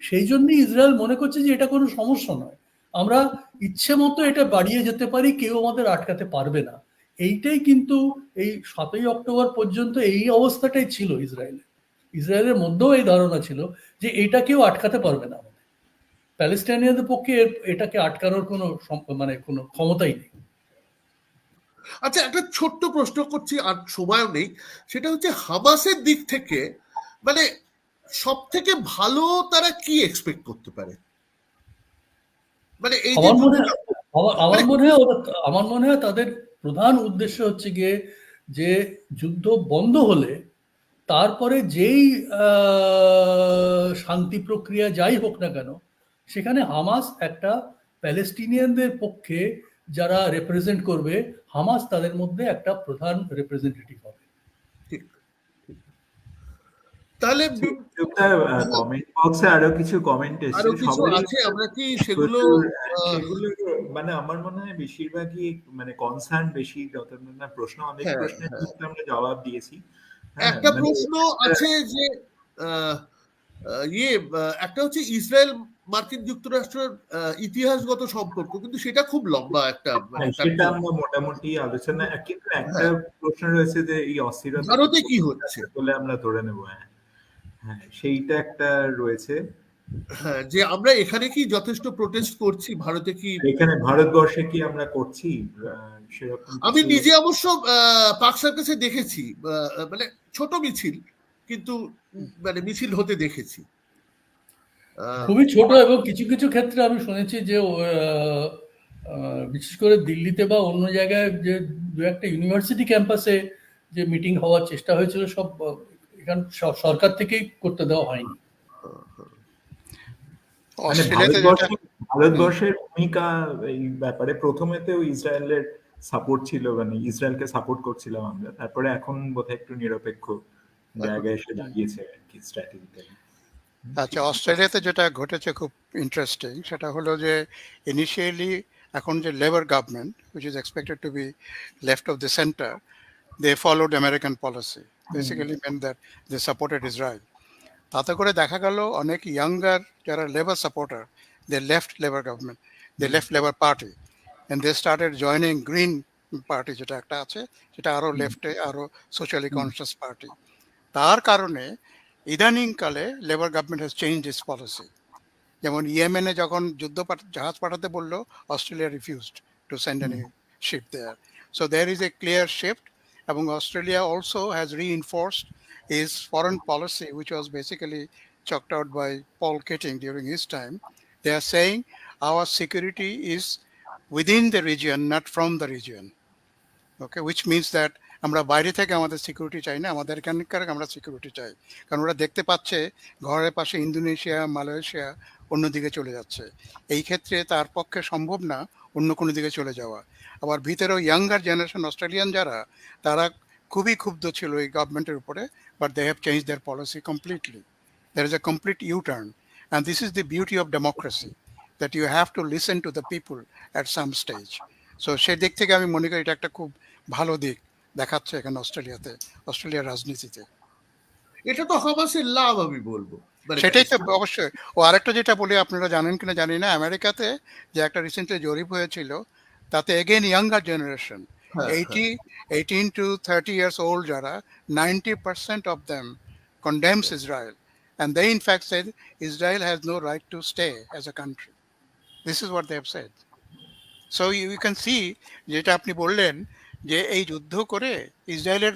সেই জন্যই ইসরায়েল মনে করছে যে এটা কোনো সমস্যা নয়, আমরা ইচ্ছে মতো এটা বাড়িয়ে যেতে পারি, কেউ আমাদের আটকাতে পারবে না। এইটাই কিন্তু এই 7ই অক্টোবর পর্যন্ত এই অবস্থাটাই ছিল ইসরায়েলের মধ্যেও এই ধারণা ছিল যে এটা কেউ আটকাতে পারবে না, প্যালেস্টাইনিয়ানদের পক্ষে এটাকে আটকানোর কোনো মানে কোনো ক্ষমতাই নেই। আচ্ছা, একটা ছোট্ট প্রশ্ন করছি, আর সময়ও নেই, সেটা হচ্ছে হামাসের দিক থেকে মানে সব থেকে ভালো তারা কি এক্সপেক্ট করতে পারে? মানে এই যে আমার মনে হয় তাদের প্রধান উদ্দেশ্য হচ্ছে গিয়ে যে যুদ্ধ বন্ধ হলে তারপরে যেই শান্তি প্রক্রিয়া যাই হোক না কেন, সেখানে হামাস একটা প্যালেস্টিনিয়ানদের পক্ষে যারা রিপ্রেজেন্ট করবে, হামাস তাদের মধ্যে একটা প্রধান রিপ্রেজেন্টেটিভ হবে। তাহলে কমেন্ট বক্সে আরো কিছু কমেন্ট আরো এসেছে, কিছু আছে, আমরা কি সেগুলো মানে আমার মনে হয় বেশিরভাগই মানে কনসার্ন বেশি, যত না প্রশ্ন, অনেক প্রশ্নের আমরা জবাব দিয়েছি। একটা প্রশ্ন আছে যে একটা হচ্ছে ইসরায়েল মার্কিন যুক্তরাষ্ট্রের ইতিহাসগত সম্পর্ক, কিন্তু সেটা খুব লম্বা একটা, সেটা আমরা মোটামুটি আলোচনা, কিন্তু একটা প্রশ্ন রয়েছে যে এই অস্থিরতা ভারতে কি হচ্ছে বলে আমরা ধরে নেব। হ্যাঁ, সেইটা একটা রয়েছে। হ্যাঁ, যে আমরা এখানে কি যথেষ্ট প্রোটেস্ট করছি, ভারতে কি, এখানে ভারতবর্ষে কি আমরা করছি সেরকম? আমি নিজে অবশ্য পাক সার্কাসে দেখেছি, মানে ছোট মিছিল, কিন্তু মানে মিছিল হতে দেখেছি খুবই ছোট, এবং কিছু কিছু ক্ষেত্রে আমি শুনেছি যে বিশেষ করে দিল্লিতে বা অন্য জায়গায় যে দু একটা ইউনিভার্সিটি ক্যাম্পাসে যে মিটিং হওয়ার চেষ্টা হয়েছিল, সব এখান সরকার থেকেই করতে দেওয়া হয়নি। মানে ভারতবর্ষের ভূমিকা এই ব্যাপারে প্রথমেতেও ইসরায়েলের সাপোর্ট ছিল, মানে ইসরায়েলকে সাপোর্ট করছিলাম আমরা, তারপরে এখন বোধহয় একটু নিরপেক্ষ জায়গায় এসে দাঁড়িয়েছে আর কি স্ট্র্যাটেজিক্যালি। আচ্ছা, অস্ট্রেলিয়াতে যেটা ঘটেছে খুব ইন্টারেস্টিং, সেটা হলো যে ইনিশিয়ালি এখন যে labour government which is expected to be left of the center, they followed American policy, basically meant that they supported Israel. তাতে করে দেখা গেল অনেক ইয়াঙ্গার যারা labour supporter, they left labour government, they left labour party and they started joining green party যেটা একটা আছে, সেটা আরো লেফটে, আরো সোশ্যালি কনসিয়াস পার্টি। তার কারণে ইদানিংকালে labour government has change its policy. যেমন ইয়েমেনে যখন জাহাজ পাঠাতে বললো, Australia refused to send any ship there. So there is a clear shift, এবং Australia also has reinforced his foreign policy, which was basically chalked out by Paul Keating during his time. They are saying our security is within the region, not from the region. Okay, which means that আমরা বাইরে থেকে আমাদের security চাই না, আমাদের এখানকার আমরা security চাই। কারণ ওরা দেখতে পাচ্ছে ঘরের পাশে ইন্দোনেশিয়া, মালয়েশিয়া অন্যদিকে চলে যাচ্ছে। এই ক্ষেত্রে তার পক্ষে সম্ভব না অন্য কোনো দিকে চলে যাওয়া। আবার ভিতরেও ইয়াঙ্গার জেনারেশন অস্ট্রেলিয়ান যারা, তারা খুবই ক্ষুব্ধ ছিল এই গভর্নমেন্টের উপরে, but they have change their policy completely. There is a complete U-turn, and this is the beauty of democracy, that you have to listen to the people at some stage. So সেই দিক থেকে আমি মনে করি এটা একটা খুব ভালো দিক দেখাচ্ছে এখানে অস্ট্রেলিয়ার রাজনীতিতে। এটা তো হামাসের লাভ আমি বলবো। সেটাই তো অবশ্যই। ও আরেকটা যেটা বলি, আপনারা জানেন কিনা জানি না, আমেরিকাতে যে একটা রিসেন্টলি জরিপ হয়েছিল, তাতে again younger generation 18 to 30 years old যারা, 90% of them condemns Israel, and they in fact said Israel has no right to stay as a country. This is what they have said. So you can see, যেটা আপনি বললেন যে এই যুদ্ধ করে ইসরায়েলের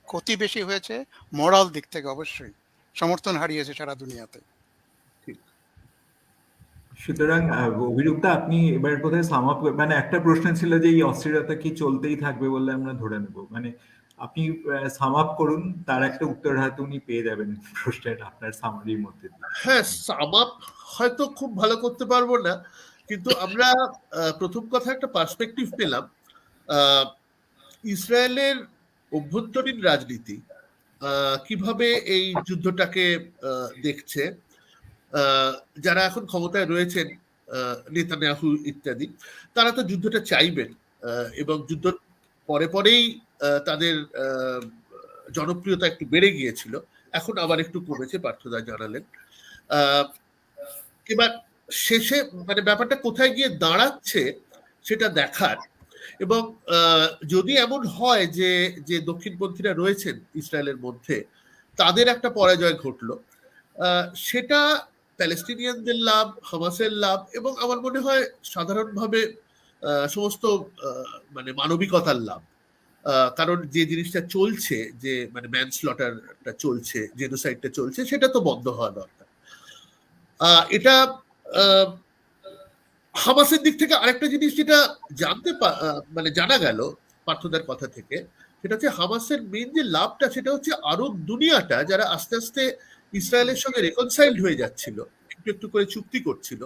ক্ষতি বেশি হয়েছে মোরাল দিক থেকে, অবশ্যই সমর্থন হারিয়েছে সারা দুনিয়াতে। সুতরাং অভিরূপটা আপনি এবার কোথায় সাম আপ, মানে একটা প্রশ্ন ছিল যে এই অস্থিরতা কি চলতেই থাকবে বলে আমরা ধরে নেব, মানে আপনি সাম আপ করুন, তার একটা উত্তর হয়তো উনি পেয়ে যাবেন প্রশ্নের আপনার সামারির মধ্যে। হ্যাঁ, সাম আপ হয়তো খুব ভালো করতে পারবো না, কিন্তু আমরা প্রথম কথা একটা পার্সপেক্টিভ পেলাম। ইসরায়েলের অভ্যন্তরীণ রাজনীতি কিভাবে এই যুদ্ধটাকে দেখছে। যারা এখন ক্ষমতায় রয়েছেন, নেতানিয়াহু ইত্যাদি, তারা তো যুদ্ধটা চাইবেন, এবং যুদ্ধ পরেই তাদের জনপ্রিয়তা একটু বেড়ে গিয়েছিল, এখন আবার একটু কমেছে, পার্থদা জানালেন। এবার শেষে মানে ব্যাপারটা কোথায় গিয়ে দাঁড়াচ্ছে সেটা দেখার, এবং যদি এমন হয় যে যে দক্ষিণপন্থীরা রয়েছেন ইসরায়েলের মধ্যে তাদের একটা পরাজয় ঘটলো, সেটা প্যালেস্টিনিয়ানদের লাভ, হামাসের লাভ, এবং আমার মনে হয় সাধারণভাবে সমস্ত মানে মানবিকতার লাভ। কারণ যে জিনিসটা চলছে, যে মানে ম্যানস্লটারটা চলছে, জেনোসাইডটা চলছে, সেটা তো বন্ধ হওয়া দরকার। এটা হামাসের দিক থেকে আরেকটা জিনিস যেটা মানে জানা গেল পার্থদার কথা থেকে, সেটা হচ্ছে হামাসের মেন যে লাভটা, সেটা হচ্ছে আরব দুনিয়াটা যারা আস্তে আস্তে ইসরায়েলের সঙ্গে রেকনসাইল্ড হয়ে যাচ্ছিল, একটু একটু করে চুক্তি করছিল,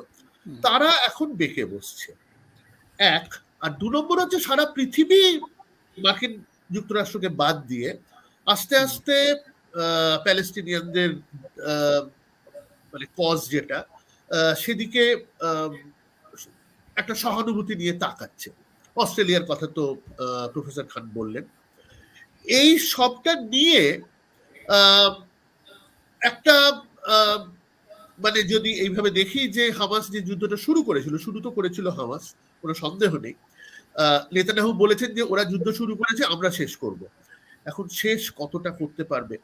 তারা এখন বেঁকে বসছে, এক। আর 2 নম্বর হচ্ছে সারা পৃথিবী মার্কিন যুক্তরাষ্ট্রকে বাদ দিয়ে আস্তে আস্তে প্যালেস্টিনিয়ানদের মানে কজ যেটা, সেদিকে একটা সহানুভূতি নিয়ে তাকাচ্ছে। অস্ট্রেলিয়ার কথা তো প্রফেসর খান বললেন। এই সবটা নিয়ে একটা মানে যদি এইভাবে দেখি যে হামাস যে যুদ্ধটা শুরু তো করেছিল হামাস, কোনো সন্দেহ নেই। নেতানিয়াহু বলেছেন যে ওরা যুদ্ধ শুরু করেছে, আমরা শেষ করব। এখন শেষ কতটা করতে পারবে,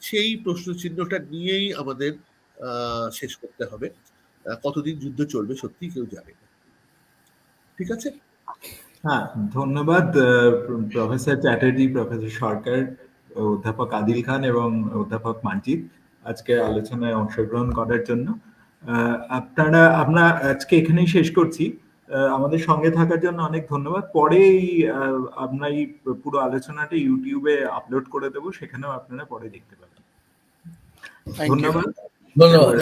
সেই প্রশ্নচিহ্নটা নিয়েই আমাদের শেষ করতে হবে। কতদিন যুদ্ধ চলবে সত্যি কেউ জানে না। ঠিক আছে, হ্যাঁ, ধন্যবাদ প্রফেসর চ্যাটার্জি, প্রফেসর সরকার, অধ্যাপক আদিল খান এবং অধ্যাপক মানজিৎ আজকের আলোচনায় অংশগ্রহণ করার জন্য। আমরা আজকে এখানেই শেষ করছি। আমাদের সঙ্গে থাকার জন্য অনেক ধন্যবাদ। পরে আমরা এই পুরো আলোচনাটা ইউটিউবে আপলোড করে দেবো, সেখানেও আপনারা পরে দেখতে পাবেন। ধন্যবাদ। ধন্যবাদ।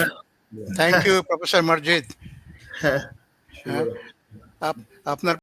Thank you professor Majid. হ্যাঁ, আপনার